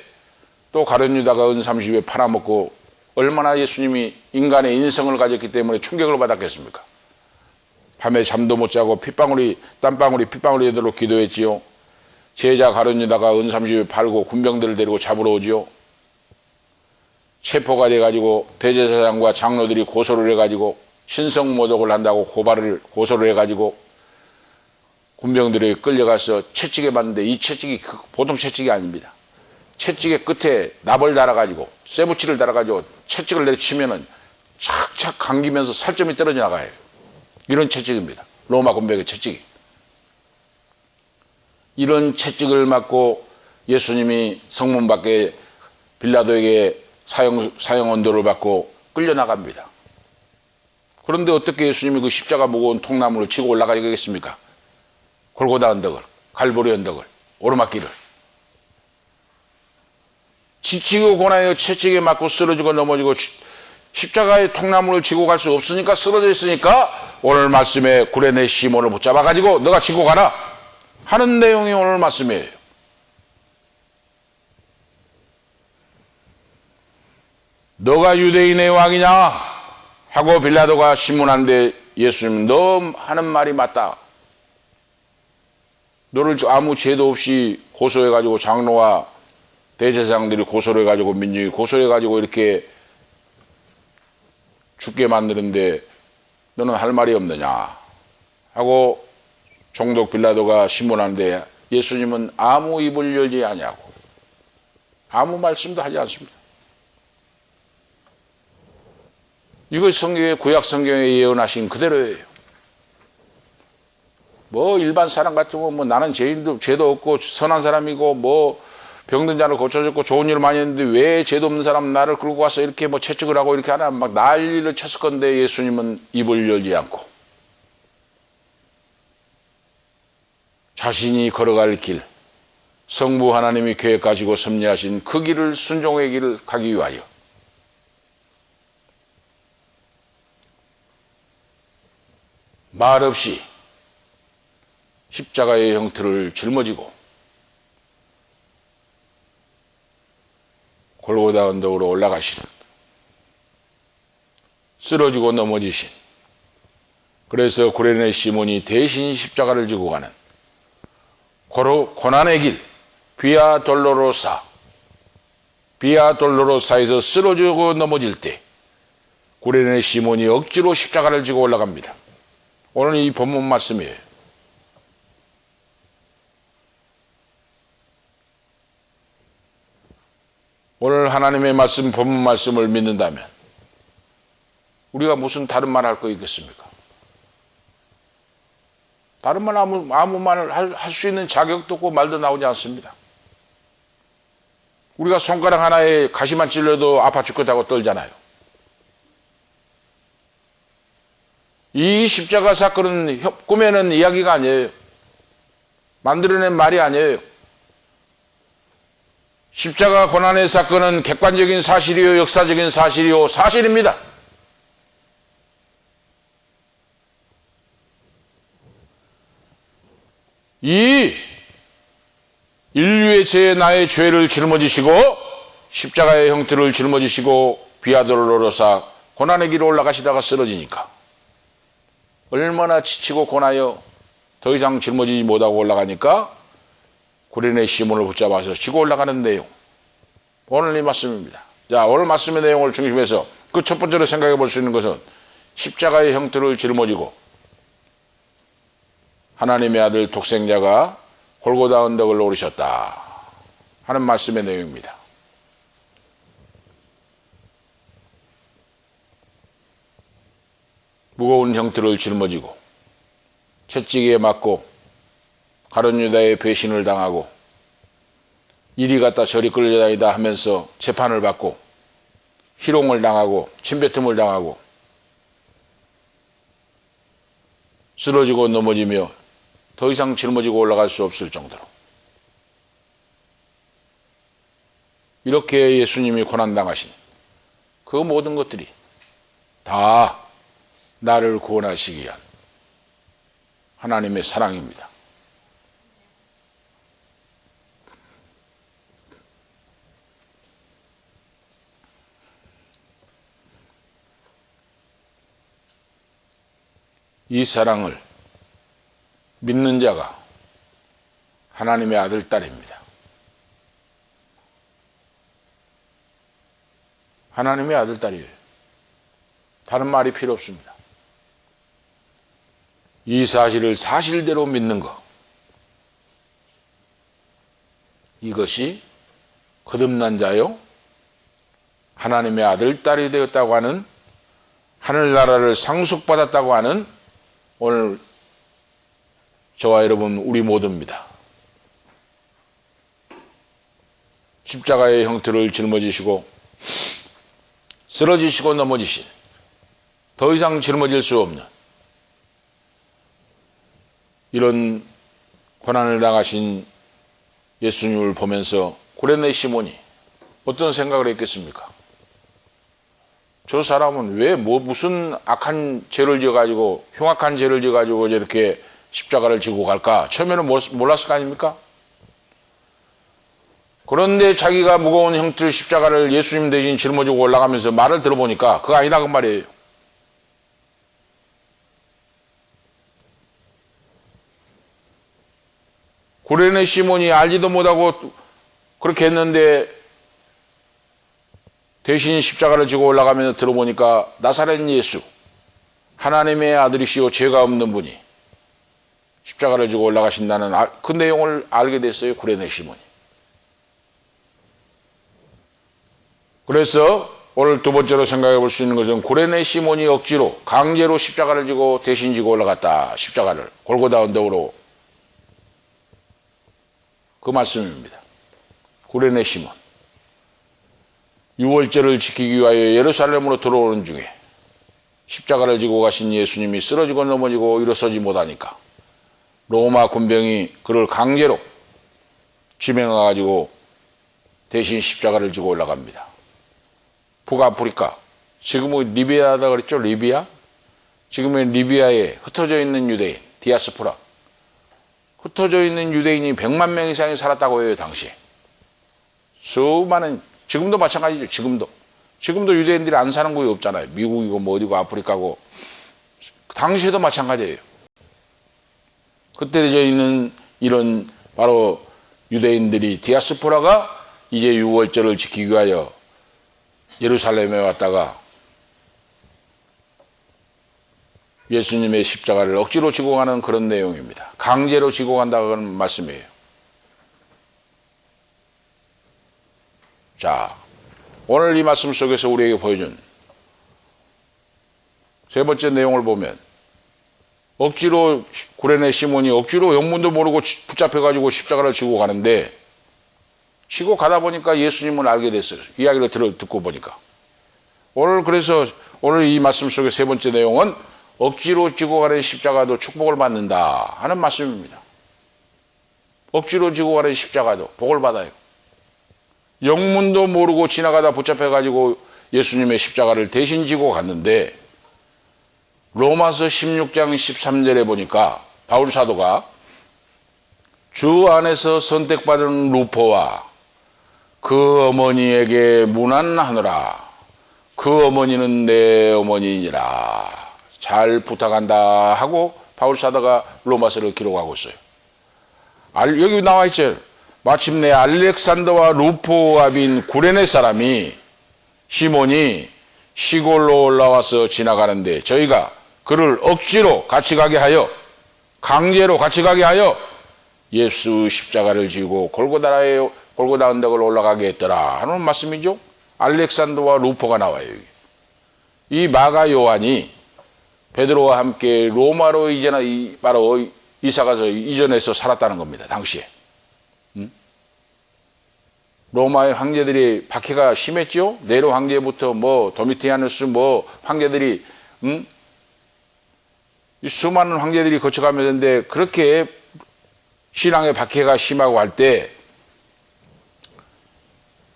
또 가룟 유다가 은 30에 팔아먹고 얼마나 예수님이 인간의 인성을 가졌기 때문에 충격을 받았겠습니까? 밤에 잠도 못 자고 땀방울이 핏방울이 되도록 기도했지요. 제자 가룟 유다가 은 30에 팔고 군병들을 데리고 잡으러 오지요. 체포가 돼가지고 대제사장과 장로들이 고소를 해가지고 신성모독을 한다고 고소를 해가지고 군병들이 끌려가서 채찍에 맞는데 이 채찍이 보통 채찍이 아닙니다. 채찍의 끝에 납을 달아가지고 쇠붙이를 달아가지고 채찍을 내치면은 착착 감기면서 살점이 떨어져 나가요. 이런 채찍입니다. 로마 군병의 채찍이. 이런 채찍을 맞고 예수님이 성문 밖에 빌라도에게 사형 언도를 받고 끌려나갑니다. 그런데 어떻게 예수님이 그 십자가 무거운 통나무를 치고 올라가겠습니까? 골고다 언덕을, 갈보리 언덕을, 오르막길을. 지치고 고나여 채찍에 맞고 쓰러지고 넘어지고 십자가의 통나무를 지고 갈 수 없으니까 쓰러져 있으니까 오늘 말씀에 구레네 시몬을 붙잡아가지고 너가 지고 가라 하는 내용이 오늘 말씀이에요. 너가 유대인의 왕이냐 하고 빌라도가 신문하는데 예수님, 너 하는 말이 맞다. 너를 아무 죄도 없이 고소해가지고 장로와 대제사장들이 고소를 해가지고 민중이 고소를 해가지고 이렇게 죽게 만드는데 너는 할 말이 없느냐 하고 총독 빌라도가 신문하는데 예수님은 아무 입을 열지 아니하고 아무 말씀도 하지 않습니다. 이것이 성경의 구약 성경에 예언하신 그대로예요. 뭐 일반 사람 같으면 뭐 나는 죄도 없고 선한 사람이고 뭐 병든 자를 고쳐줬고 좋은 일을 많이 했는데 왜 죄도 없는 사람 나를 끌고 와서 이렇게 뭐 채찍을 하고 이렇게 하나 막 난리를 쳤을 건데 예수님은 입을 열지 않고 자신이 걸어갈 길, 성부 하나님이 계획 가지고 섭리하신 그 길을 순종의 길을 가기 위하여 말없이 십자가의 형틀을 짊어지고 골고다 언덕으로 올라가시는 쓰러지고 넘어지신 그래서 구레네 시몬이 대신 십자가를 지고 가는 고난의 길 비아 돌로로사에서 쓰러지고 넘어질 때 구레네 시몬이 억지로 십자가를 지고 올라갑니다. 오늘 이 본문 말씀이에요. 오늘 하나님의 말씀, 본문 말씀을 믿는다면 우리가 무슨 다른 말 할 거 있겠습니까? 다른 말 아무 말을 할 수 있는 자격도 없고 말도 나오지 않습니다. 우리가 손가락 하나에 가시만 찔러도 아파 죽겠다고 떨잖아요. 이 십자가 사건은 꾸며낸 이야기가 아니에요. 만들어낸 말이 아니에요. 십자가 고난의 사건은 객관적인 사실이요 역사적인 사실이요 사실입니다. 이 인류의 죄 나의 죄를 짊어지시고 십자가의 형틀을 짊어지시고 비아돌로로사 고난의 길을 올라가시다가 쓰러지니까 얼마나 지치고 고나여 더 이상 짊어지지 못하고 올라가니까 구레네 시몬을 붙잡아서 지고 올라가는 내용. 오늘 이 말씀입니다. 자, 오늘 말씀의 내용을 중심해서 그 첫 번째로 생각해 볼 수 있는 것은 십자가의 형틀을 짊어지고 하나님의 아들 독생자가 골고다 언덕을 오르셨다 하는 말씀의 내용입니다. 무거운 형틀을 짊어지고 채찍에 맞고 가룟 유다의 배신을 당하고 이리 갔다 저리 끌려다니다 하면서 재판을 받고 희롱을 당하고 침뱉음을 당하고 쓰러지고 넘어지며 더 이상 짊어지고 올라갈 수 없을 정도로 이렇게 예수님이 고난당하신 그 모든 것들이 다 나를 구원하시기 위한 하나님의 사랑입니다. 이 사랑을 믿는 자가 하나님의 아들, 딸입니다. 하나님의 아들, 딸이에요. 다른 말이 필요 없습니다. 이 사실을 사실대로 믿는 것. 이것이 거듭난 자요, 하나님의 아들, 딸이 되었다고 하는, 하늘나라를 상속받았다고 하는 오늘 저와 여러분 우리 모두입니다. 십자가의 형틀을 짊어지시고 쓰러지시고 넘어지신 더 이상 짊어질 수 없는 이런 고난을 당하신 예수님을 보면서 구레네 시몬이 어떤 생각을 했겠습니까? 저 사람은 왜 무슨 악한 죄를 지어가지고 흉악한 죄를 지어가지고 저렇게 십자가를 지고 갈까? 처음에는 몰랐을 거 아닙니까? 그런데 자기가 무거운 형틀 십자가를 예수님 대신 짊어지고 올라가면서 말을 들어보니까 그거 아니다 그 말이에요. 구레네 시몬이 알지도 못하고 그렇게 했는데 대신 십자가를 지고 올라가면서 들어보니까 나사렛 예수, 하나님의 아들이시오 죄가 없는 분이 십자가를 지고 올라가신다는 그 내용을 알게 됐어요. 구레네 시몬이. 그래서 오늘 두 번째로 생각해 볼 수 있는 것은 구레네 시몬이 억지로 강제로 십자가를 지고 대신 지고 올라갔다. 십자가를 골고다 언덕으로. 그 말씀입니다. 구레네 시몬. 유월절을 지키기 위하여 예루살렘으로 들어오는 중에 십자가를 지고 가신 예수님이 쓰러지고 넘어지고 일어서지 못하니까 로마 군병이 그를 강제로 지명해가지고 대신 십자가를 지고 올라갑니다. 북아프리카, 지금은 리비아다 그랬죠? 리비아? 지금의 리비아에 흩어져 있는 유대인, 디아스포라. 흩어져 있는 유대인이 100만 명 이상이 살았다고 해요, 당시에. 수많은, 지금도 마찬가지죠, 지금도 유대인들이 안 사는 곳이 없잖아요. 미국이고 뭐 어디고 아프리카고. 당시에도 마찬가지예요. 흩어져 있는 이런 바로 유대인들이, 디아스포라가 이제 유월절을 지키기 위하여 예루살렘에 왔다가 예수님의 십자가를 억지로 지고 가는 그런 내용입니다. 강제로 지고 간다는 말씀이에요. 자, 오늘 이 말씀 속에서 우리에게 보여준 세 번째 내용을 보면 억지로 구레네 시몬이 억지로 영문도 모르고 붙잡혀가지고 십자가를 지고 가는데 지고 가다 보니까 예수님을 알게 됐어요. 이야기를 듣고 보니까. 그래서 오늘 이 말씀 속의 세 번째 내용은 억지로 지고 가는 십자가도 축복을 받는다 하는 말씀입니다. 억지로 지고 가는 십자가도 복을 받아요. 영문도 모르고 지나가다 붙잡혀가지고 예수님의 십자가를 대신 지고 갔는데 로마서 16장 13절에 보니까 바울 사도가 주 안에서 선택받은 루포와 그 어머니에게 문안하노라. 그 어머니는 내 어머니니라. 잘 부탁한다 하고 바울 사도가 로마서를 기록하고 있어요. 여기 나와 있죠. 마침내 알렉산더와 루포압인 구레네 사람이 시몬이 시골로 올라와서 지나가는데 저희가 그를 억지로 같이 가게 하여 강제로 같이 가게 하여 예수 십자가를 지고 골고다 언덕을 올라가게 했더라 하는 말씀이죠. 알렉산더와 루포가 나와요. 여기. 이 마가 요한이 베드로와 함께 로마로 바로 이사가서 이전해서 살았다는 겁니다. 당시에. 로마의 황제들이 박해가 심했죠. 네로 황제부터 도미티아누스 황제들이 수많은 황제들이 거쳐가면서 그렇게 신앙의 박해가 심하고 할 때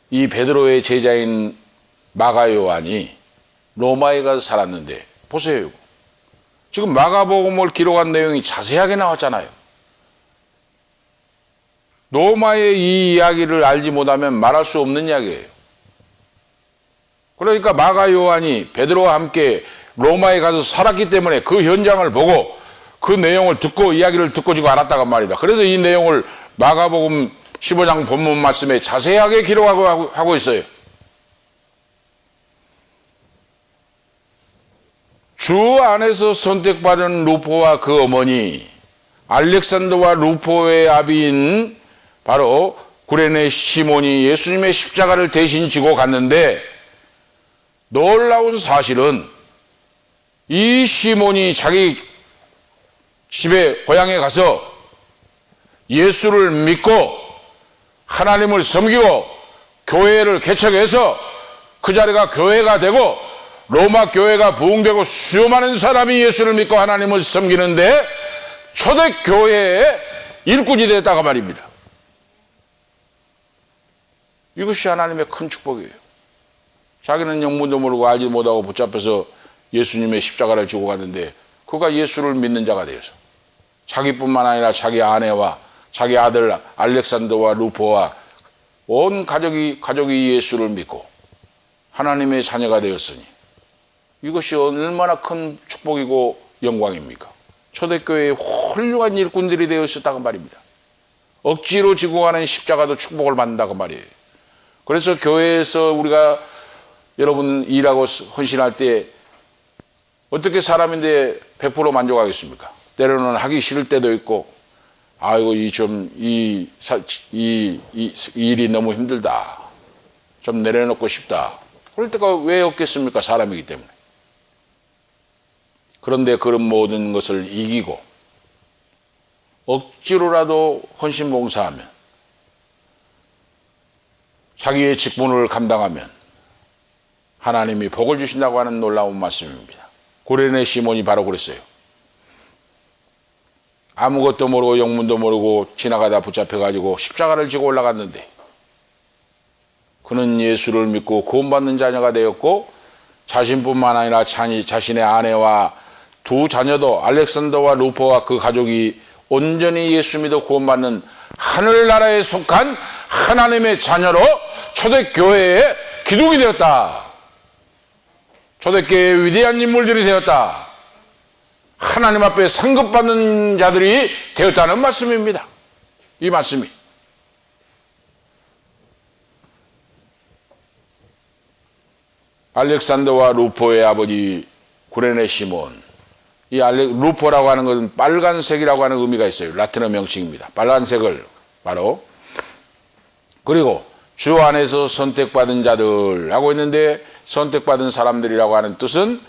이 베드로의 제자인 마가 요한이 로마에 가서 살았는데 보세요. 지금 마가복음을 기록한 내용이 자세하게 나왔잖아요. 로마의 이 이야기를 알지 못하면 말할 수 없는 이야기예요. 그러니까 마가 요한이 베드로와 함께 로마에 가서 살았기 때문에 그 현장을 보고 그 내용을 듣고 이야기를 듣고 지고 알았다고 말이다. 그래서 이 내용을 마가복음 15장 본문 말씀에 자세하게 기록하고 있어요. 주 안에서 선택받은 루포와 그 어머니 알렉산더와 루포의 아비인 바로 구레네 시몬이 예수님의 십자가를 대신 지고 갔는데 놀라운 사실은 이 시몬이 자기 집에 고향에 가서 예수를 믿고 하나님을 섬기고 교회를 개척해서 그 자리가 교회가 되고 로마 교회가 부흥되고 수많은 사람이 예수를 믿고 하나님을 섬기는데 초대교회의 일꾼이 됐다고 말입니다. 이것이 하나님의 큰 축복이에요. 자기는 영문도 모르고 알지 못하고 붙잡혀서 예수님의 십자가를 지고 갔는데 그가 예수를 믿는 자가 되어서 자기뿐만 아니라 자기 아내와 자기 아들 알렉산더와 루포와 온 가족이 예수를 믿고 하나님의 자녀가 되었으니 이것이 얼마나 큰 축복이고 영광입니까? 초대교회에 훌륭한 일꾼들이 되어 있었다고 말입니다. 억지로 지고 가는 십자가도 축복을 받는다고 말이에요. 그래서 교회에서 우리가 여러분 일하고 헌신할 때 어떻게 사람인데 100% 만족하겠습니까? 때로는 하기 싫을 때도 있고, 아이고, 이 일이 너무 힘들다. 좀 내려놓고 싶다. 그럴 때가 왜 없겠습니까? 사람이기 때문에. 그런데 그런 모든 것을 이기고, 억지로라도 헌신봉사하면, 자기의 직분을 감당하면, 하나님이 복을 주신다고 하는 놀라운 말씀입니다. 고레네 시몬이 바로 그랬어요. 아무것도 모르고 영문도 모르고 지나가다 붙잡혀가지고 십자가를 지고 올라갔는데 그는 예수를 믿고 구원받는 자녀가 되었고 자신뿐만 아니라 자신의 아내와 두 자녀도 알렉산더와 루포와 그 가족이 온전히 예수 믿어 구원받는 하늘나라에 속한 하나님의 자녀로 초대교회의 기둥이 되었다. 초대교회의 위대한 인물들이 되었다. 하나님 앞에 상급받는 자들이 되었다는 말씀입니다. 이 말씀이. 알렉산더와 루포의 아버지 구레네 시몬. 이 루포라고 하는 것은 빨간색이라고 하는 의미가 있어요. 라틴어 명칭입니다. 빨간색을 바로. 그리고 주 안에서 선택받은 자들 하고 있는데 선택받은 사람들이라고 하는 뜻은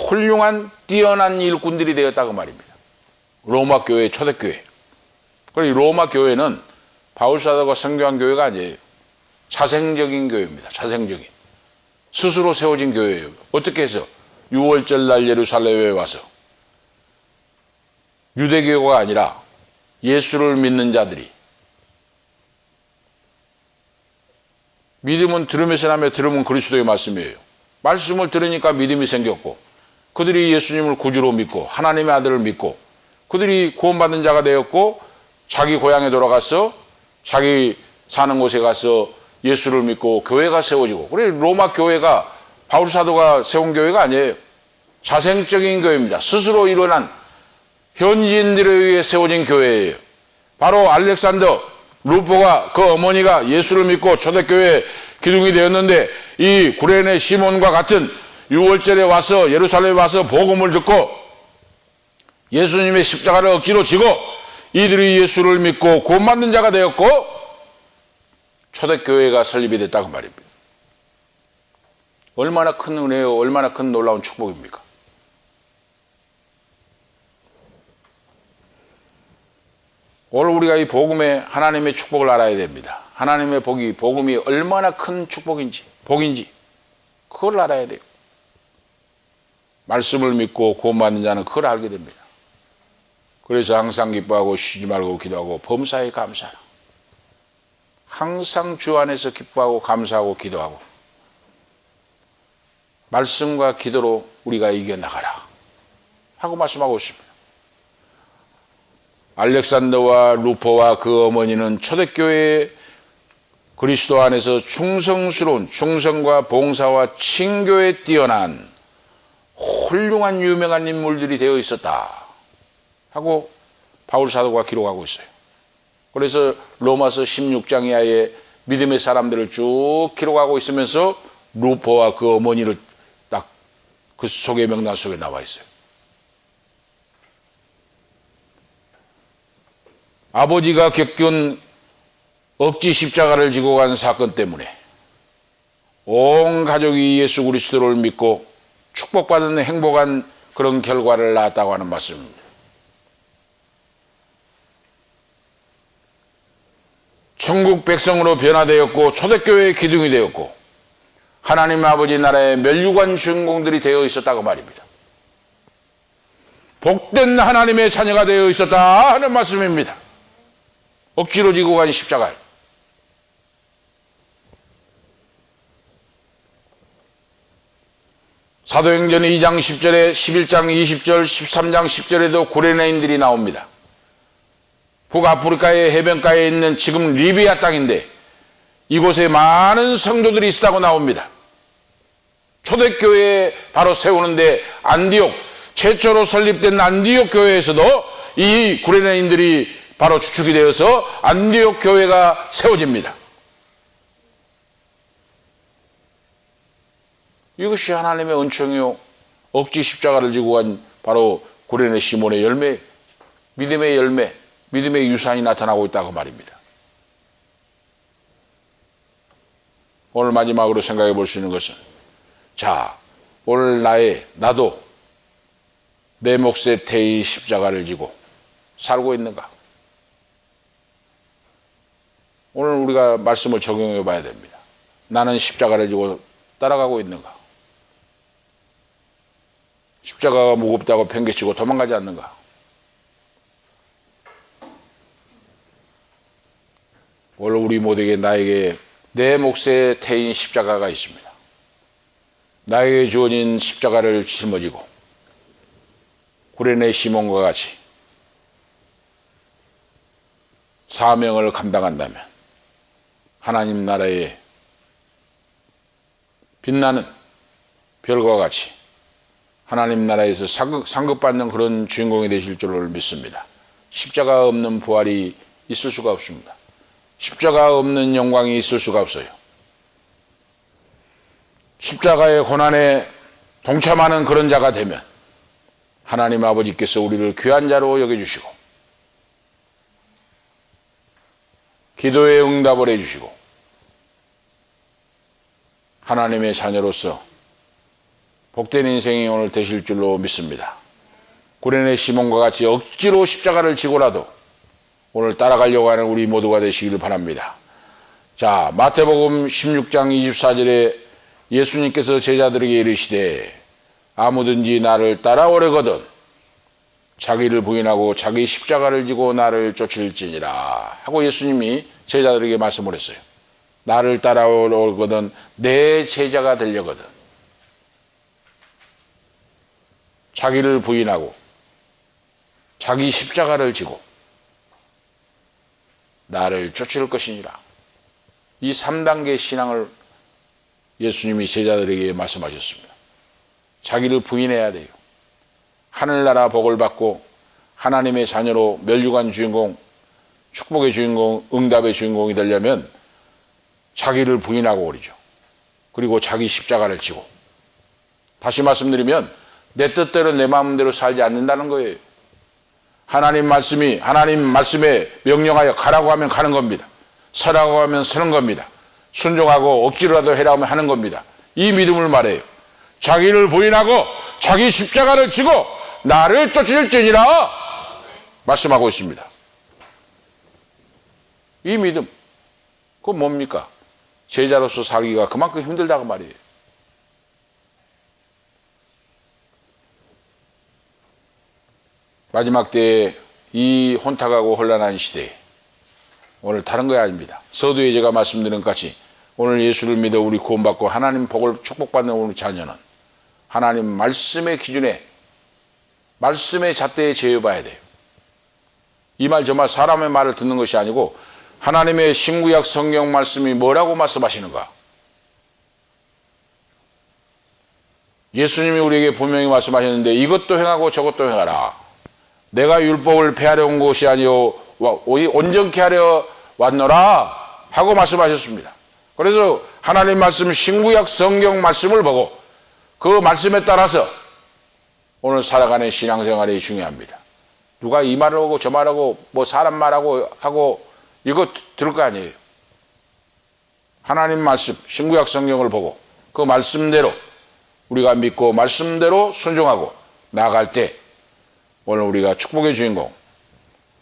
훌륭한 뛰어난 일꾼들이 되었다고 말입니다. 로마 교회 초대교회. 그리고 로마 교회는 바울사도가 선교한 교회가 아니에요. 자생적인 교회입니다. 자생적인. 스스로 세워진 교회예요. 어떻게 해서 6월절 날 예루살렘에 와서 유대교가 아니라 예수를 믿는 자들이 믿음은 들으면서 나며 들으면 그리스도의 말씀이에요. 말씀을 들으니까 믿음이 생겼고 그들이 예수님을 구주로 믿고 하나님의 아들을 믿고 그들이 구원받는 자가 되었고 자기 고향에 돌아가서 자기 사는 곳에 가서 예수를 믿고 교회가 세워지고 그래 로마 교회가 바울사도가 세운 교회가 아니에요. 자생적인 교회입니다. 스스로 일어난 현지인들에 의해 세워진 교회예요. 바로 알렉산더, 루포가 그 어머니가 예수를 믿고 초대교회 기둥이 되었는데 이 구레네 시몬과 같은 6월절에 와서 예루살렘에 와서 복음을 듣고 예수님의 십자가를 억지로 지고 이들이 예수를 믿고 구원받는 자가 되었고 초대교회가 설립이 됐다고 말입니다. 얼마나 큰 은혜요, 얼마나 큰 놀라운 축복입니까? 오늘 우리가 이 복음의 하나님의 축복을 알아야 됩니다. 하나님의 복음이 얼마나 큰 축복인지, 복인지 그걸 알아야 돼요. 말씀을 믿고 구원받는 자는 그걸 알게 됩니다. 그래서 항상 기뻐하고 쉬지 말고 기도하고 범사에 감사하라. 항상 주 안에서 기뻐하고 감사하고 기도하고 말씀과 기도로 우리가 이겨나가라 하고 말씀하고 있습니다. 알렉산더와 루포와 그 어머니는 초대교회의 그리스도 안에서 충성스러운 충성과 봉사와 친교에 뛰어난 훌륭한 유명한 인물들이 되어 있었다 하고 바울사도가 기록하고 있어요. 그래서 로마서 16장 이하의 믿음의 사람들을 쭉 기록하고 있으면서 루포와 그 어머니를 딱 그 속의 명단 속에 나와 있어요. 아버지가 겪은 억지 십자가를 지고 간 사건 때문에 온 가족이 예수 그리스도를 믿고 축복받은 행복한 그런 결과를 낳았다고 하는 말씀입니다. 천국 백성으로 변화되었고 초대교회의 기둥이 되었고 하나님 아버지 나라의 멸류관 주인공들이 되어 있었다고 말입니다. 복된 하나님의 자녀가 되어 있었다 하는 말씀입니다. 억지로 지고 간 십자가. 사도행전 2장 10절에 11장 20절 13장 10절에도 구레네인들이 나옵니다. 북아프리카의 해변가에 있는 지금 리비아 땅인데 이곳에 많은 성도들이 있다고 나옵니다. 초대교회에 바로 세우는데 안디옥 최초로 설립된 안디옥 교회에서도 이 구레네인들이 바로 주축이 되어서 안디옥 교회가 세워집니다. 이것이 하나님의 은총이요, 억지 십자가를 지고 간 바로 구레네 시몬의 열매, 믿음의 열매, 믿음의 유산이 나타나고 있다고 말입니다. 오늘 마지막으로 생각해 볼 수 있는 것은, 자, 오늘 나도 내 몫의 태의 십자가를 지고 살고 있는가? 오늘 우리가 말씀을 적용해 봐야 됩니다. 나는 십자가를 지고 따라가고 있는가? 십자가가 무겁다고 팽개치고 도망가지 않는가? 오늘 우리 모두에게 나에게 내 몫의 태인 십자가가 있습니다. 나에게 주어진 십자가를 짊어지고 구레네 시몬과 같이 사명을 감당한다면 하나님 나라의 빛나는 별과 같이 하나님 나라에서 상급받는 그런 주인공이 되실 줄을 믿습니다. 십자가 없는 부활이 있을 수가 없습니다. 십자가 없는 영광이 있을 수가 없어요. 십자가의 고난에 동참하는 그런 자가 되면 하나님 아버지께서 우리를 귀한 자로 여겨주시고 기도의 응답을 해주시고 하나님의 자녀로서 복된 인생이 오늘 되실 줄로 믿습니다. 구레네 시몬과 같이 억지로 십자가를 지고라도 오늘 따라가려고 하는 우리 모두가 되시기를 바랍니다. 자, 마태복음 16장 24절에 예수님께서 제자들에게 이르시되 아무든지 나를 따라오려거든 자기를 부인하고 자기 십자가를 지고 나를 쫓을지니라 하고 예수님이 제자들에게 말씀을 했어요. 나를 따라오려거든 내 제자가 되려거든 자기를 부인하고 자기 십자가를 지고 나를 쫓을 것이니라. 이 3단계 신앙을 예수님이 제자들에게 말씀하셨습니다. 자기를 부인해야 돼요. 하늘나라 복을 받고 하나님의 자녀로 멸류관 주인공, 축복의 주인공, 응답의 주인공이 되려면 자기를 부인하고 오리죠. 그리고 자기 십자가를 지고. 다시 말씀드리면 내 뜻대로 내 마음대로 살지 않는다는 거예요. 하나님 말씀에 명령하여 가라고 하면 가는 겁니다. 서라고 하면 서는 겁니다. 순종하고 억지로라도 해라고 하면 하는 겁니다. 이 믿음을 말해요. 자기를 부인하고 자기 십자가를 지고 나를 쫓을지니라 말씀하고 있습니다. 이 믿음, 그건 뭡니까? 제자로서 살기가 그만큼 힘들다고 말이에요. 마지막 때에 이 혼탁하고 혼란한 시대에 오늘 다른 거 아닙니다. 서두에 제가 말씀드린 것 같이 오늘 예수를 믿어 우리 구원받고 하나님 복을 축복받는 우리 자녀는 하나님 말씀의 기준에 말씀의 잣대에 제어봐야 돼요. 이 말 정말 사람의 말을 듣는 것이 아니고 하나님의 신구약 성경 말씀이 뭐라고 말씀하시는가? 예수님이 우리에게 분명히 말씀하셨는데 이것도 행하고 저것도 행하라. 내가 율법을 폐하려 온 것이 아니요 온전케 하려 왔노라 하고 말씀하셨습니다. 그래서 하나님 말씀 신구약 성경 말씀을 보고 그 말씀에 따라서 오늘 살아가는 신앙생활이 중요합니다. 누가 이 말을 하고 저 말하고 뭐 사람 말하고 하고 이거 들을 거 아니에요. 하나님 말씀 신구약 성경을 보고 그 말씀대로 우리가 믿고 말씀대로 순종하고 나아갈 때 오늘 우리가 축복의 주인공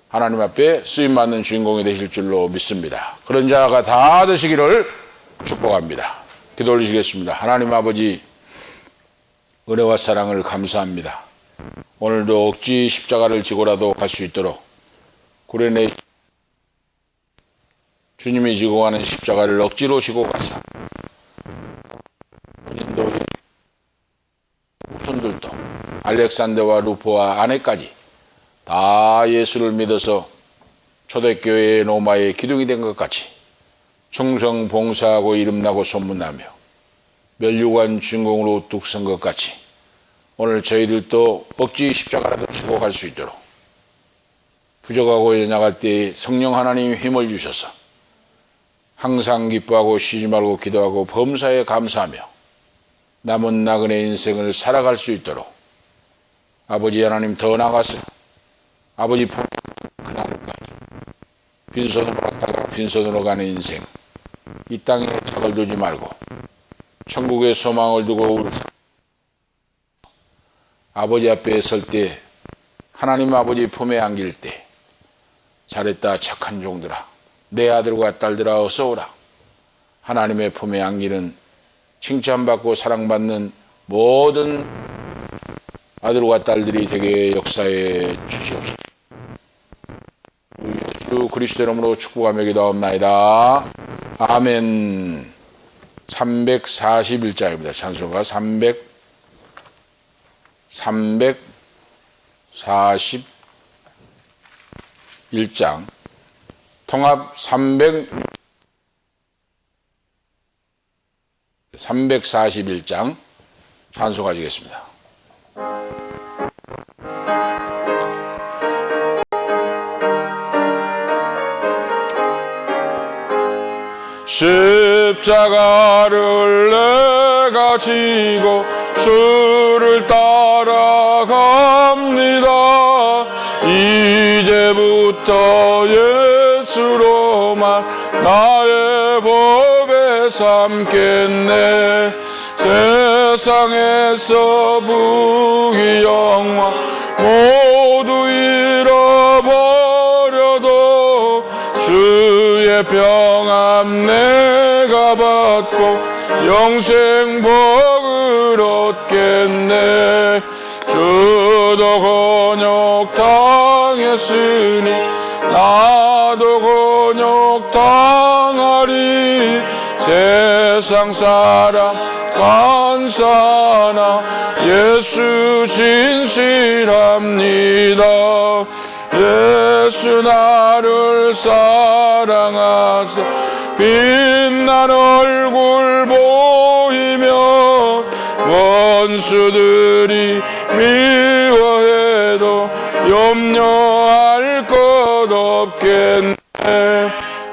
하나님 앞에 쓰임받는 주인공이 되실 줄로 믿습니다. 그런 자가 다 되시기를 축복합니다. 기도 올리시겠습니다. 하나님 아버지 은혜와 사랑을 감사합니다. 오늘도 억지 십자가를 지고라도 갈 수 있도록 구레네 주님이 지고 가는 십자가를 억지로 지고 가사 본인도 후손들도 알렉산더와 루포와 아내까지 다 예수를 믿어서 초대교회의 로마의 기둥이 된 것 같이 충성 봉사하고 이름나고 소문나며 멸류관 주인공으로 우뚝 선 것 같이 오늘 저희들도 억지 십자가라도 지고 갈 수 있도록 부족하고 연약할 때 성령 하나님이 힘을 주셔서 항상 기뻐하고 쉬지 말고 기도하고 범사에 감사하며 남은 나그네 인생을 살아갈 수 있도록 아버지 하나님 더 나아가서 아버지 그날까지 빈손으로 갔다가 빈손으로 가는 인생 이 땅에 탁을 두지 말고 천국의 소망을 두고 아버지 앞에 설 때 하나님 아버지 품에 안길 때 잘했다 착한 종들아 내 아들과 딸들아 어서 오라. 하나님의 품에 안기는 칭찬받고 사랑받는 모든 아들과 딸들이 되게 역사해 주시옵소서. 예수 그리스도 이름으로 축복하며 기도하옵나이다. 아멘. 341장입니다. 찬송가 341장 통합 341장 찬송하시겠습니다. 십자가를 내가 지고 주를 따라갑니다. 이제부터 예수로만 나의 법에 삼겠네. 세상에서 부귀 영화 모두 잃어버려도 주의 평안 내가 받고 영생 복을 얻겠네. 주도 곤욕 당했으니 나도 곤욕 당하리. 세상 사람 간사하나 예수 진실합니다. 예수 나를 사랑하사 빛난 얼굴 보이며 원수들이 미워해도 염려할 것 없겠네.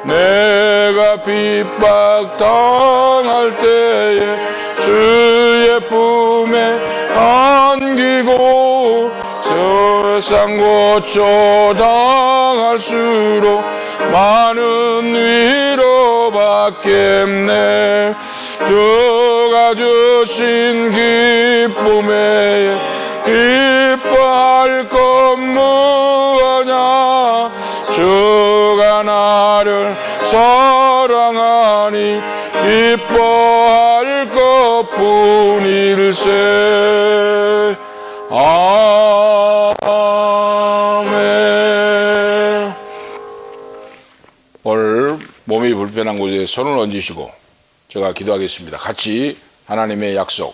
내가 핍박 당할 때에 주의 품에 안기고 세상 고초 당할수록 많은 위로 받겠네. 주가 주신 기쁨에 기뻐할 것 무엇냐. 주가 나를 사랑하니 기뻐할 것뿐일세. 아멘. 오늘 몸이 불편한 곳에 손을 얹으시고 제가 기도하겠습니다. 같이 하나님의 약속,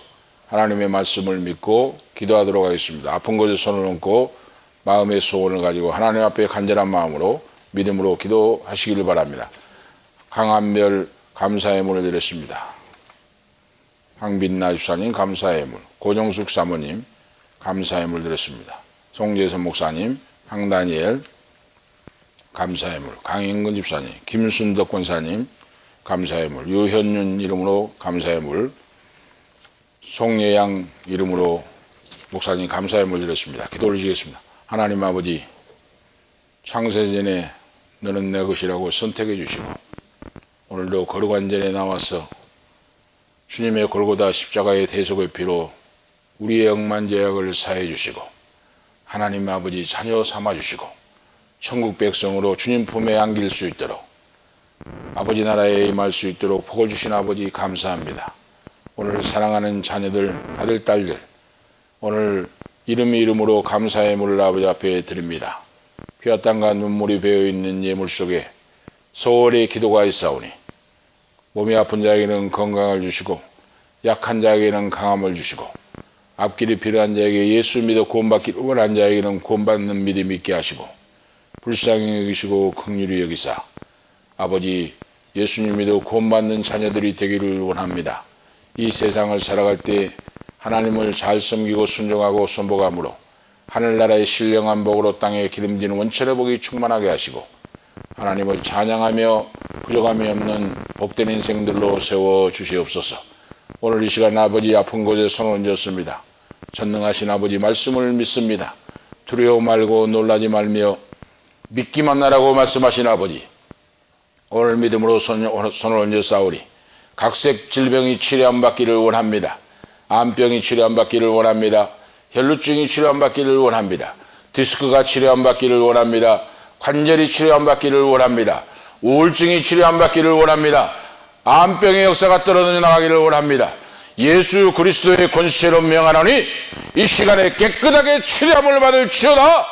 하나님의 말씀을 믿고 기도하도록 하겠습니다. 아픈 곳에 손을 얹고 마음의 소원을 가지고 하나님 앞에 간절한 마음으로 믿음으로 기도하시기를 바랍니다. 강한별 감사의 문을 드렸습니다. 황빈나 집사님 감사의 문, 고정숙 사모님 감사의 문 드렸습니다. 송재선 목사님, 황다니엘 감사의 물, 강인근 집사님, 김순덕 권사님 감사의 물, 유현윤 이름으로 감사의 물, 송예양 이름으로 목사님 감사의 물 드렸습니다. 기도 올리시겠습니다. 하나님 아버지, 창세전에 너는 내 것이라고 선택해 주시고 오늘도 거룩한 전에 나와서 주님의 골고다 십자가의 대속의 피로 우리의 억만 죄악을 사해 주시고 하나님 아버지 자녀 삼아 주시고 천국 백성으로 주님 품에 안길 수 있도록 아버지 나라에 임할 수 있도록 복을 주신 아버지 감사합니다. 오늘 사랑하는 자녀들, 아들, 딸들 오늘 이름으로 감사의 물을 아버지 앞에 드립니다. 피와 땀과 눈물이 배어있는 예물 속에 소홀히 기도가 있사오니 몸이 아픈 자에게는 건강을 주시고 약한 자에게는 강함을 주시고 앞길이 필요한 자에게 예수 믿어 구원받기 원한 자에게는 구원받는 믿음이 있게 하시고 불쌍히 여기시고 긍휼히 여기사 아버지 예수님 믿어 구원받는 자녀들이 되기를 원합니다. 이 세상을 살아갈 때 하나님을 잘 섬기고 순종하고 순복함으로 하늘나라의 신령한 복으로 땅에 기름지는 원철의 복이 충만하게 하시고 하나님을 찬양하며 부족함이 없는 복된 인생들로 세워주시옵소서. 오늘 이 시간 아버지 아픈 곳에 손을 얹었습니다. 전능하신 아버지 말씀을 믿습니다. 두려워 말고 놀라지 말며 믿기만 하라고 말씀하신 아버지, 오늘 믿음으로 손을 얹어 싸우리. 각색 질병이 치료 안 받기를 원합니다. 암병이 치료 안 받기를 원합니다. 혈루증이 치료 안 받기를 원합니다. 디스크가 치료 안 받기를 원합니다. 관절이 치료 안 받기를 원합니다. 우울증이 치료 안 받기를 원합니다. 암병의 역사가 떨어져 나가기를 원합니다. 예수 그리스도의 권세로 명하노니 이 시간에 깨끗하게 치료함을 받을지어다.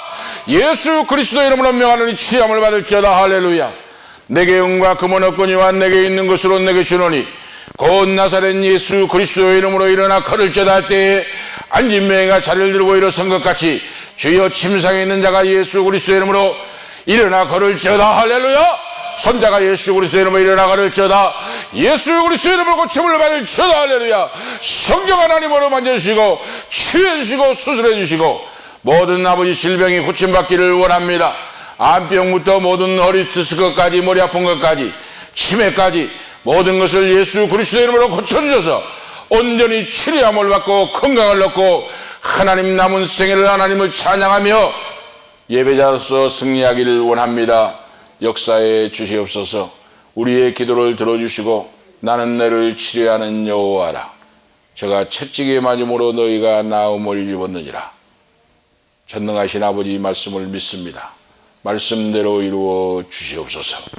예수 그리스도의 이름으로 명하노니 치료함을 받을지어다. 할렐루야. 내게 은과 금은 없거니와 내게 있는 것으로 내게 주노니 곧 나사렛 예수 그리스도의 이름으로 일어나 걸을지어다 할 때에 앉은 맹이가 자리를 들고 일어선 것 같이 주여 침상에 있는 자가 예수 그리스도의 이름으로 일어나 걸을지어다. 할렐루야. 손자가 예수 그리스도의 이름으로 일어나 걸을지어다. 예수 그리스도의 이름으로 고침을 받을지어다. 할렐루야. 성령 하나님으로 만져주시고 치유해주시고 수술해주시고 모든 아버지 질병이 고침받기를 원합니다. 암병부터 모든 허리 디스크까지 머리 아픈 것까지 치매까지 모든 것을 예수 그리스도의 이름으로 고쳐주셔서 온전히 치료함을 받고 건강을 얻고 하나님 남은 생애를 하나님을 찬양하며 예배자로서 승리하기를 원합니다. 역사에 주시옵소서. 우리의 기도를 들어주시고 나는 너를 치료하는 여호와라. 제가 채찍에 맞음으로 너희가 나음을 입었느니라. 전능하신 아버지 말씀을 믿습니다. 말씀대로 이루어 주시옵소서.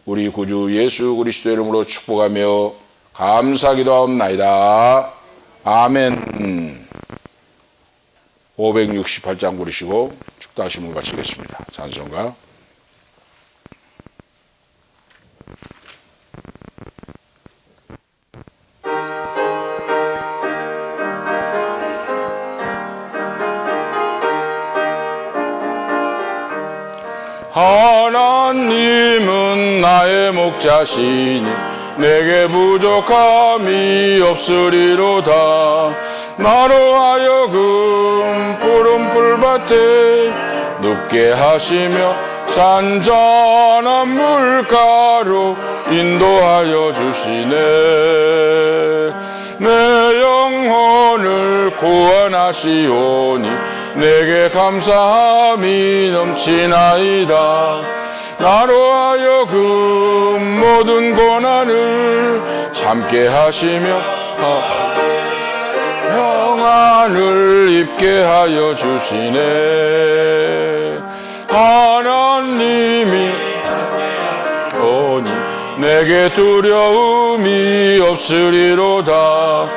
우리 구주 예수 그리스도의 이름으로 축복하며 감사하기도 하옵나이다. 아멘. 568장 부르시고 축도하심을 바치겠습니다. 찬송가. 하나님은 나의 목자시니 내게 부족함이 없으리로다. 나로 하여금 푸른 풀밭에 눕게 하시며 산전한 물가로 인도하여 주시네. 내 영혼을 구원하시오니 내게 감사함이 넘치나이다. 나로 하여금 모든 고난을 참게 하시며 평안을 입게 하여 주시네. 하나님이 오니 내게 두려움이 없으리로다.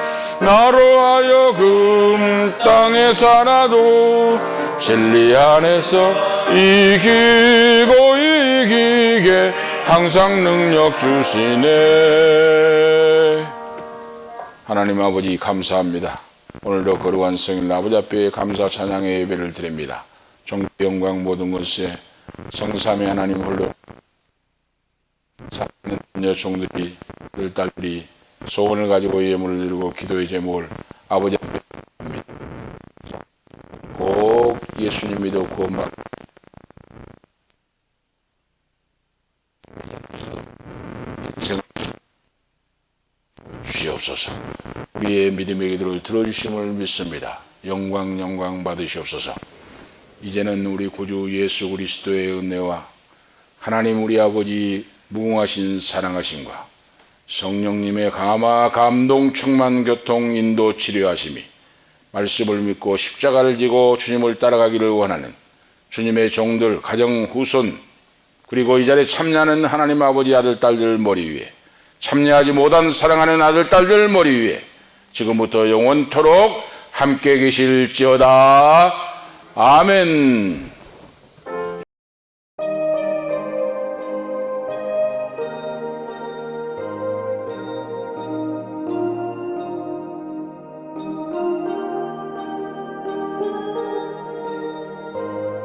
나로 하여금 땅에 살아도 진리 안에서 이기고 이기게 항상 능력 주시네. 하나님 아버지 감사합니다. 오늘도 거룩한 성일 아버지 앞에 감사 찬양의 예배를 드립니다. 종교 영광 모든 것에 성삼위 하나님 홀로 사는 여종들이 딸들이 소원을 가지고 예물을 드리고 기도의 제목을 아버지 앞에 합니다. 꼭 예수님이도 구원받고 주시옵소서. 우리의 믿음의 기도를 들어주심을 믿습니다. 영광 받으시옵소서. 이제는 우리 구주 예수 그리스도의 은혜와 하나님 우리 아버지 무궁하신 사랑하심과 성령님의 감화 감동 충만 교통 인도 치료하심이 말씀을 믿고 십자가를 지고 주님을 따라가기를 원하는 주님의 종들 가정 후손 그리고 이 자리에 참여하는 하나님 아버지 아들 딸들 머리 위에 참여하지 못한 사랑하는 아들 딸들 머리 위에 지금부터 영원토록 함께 계실지어다. 아멘.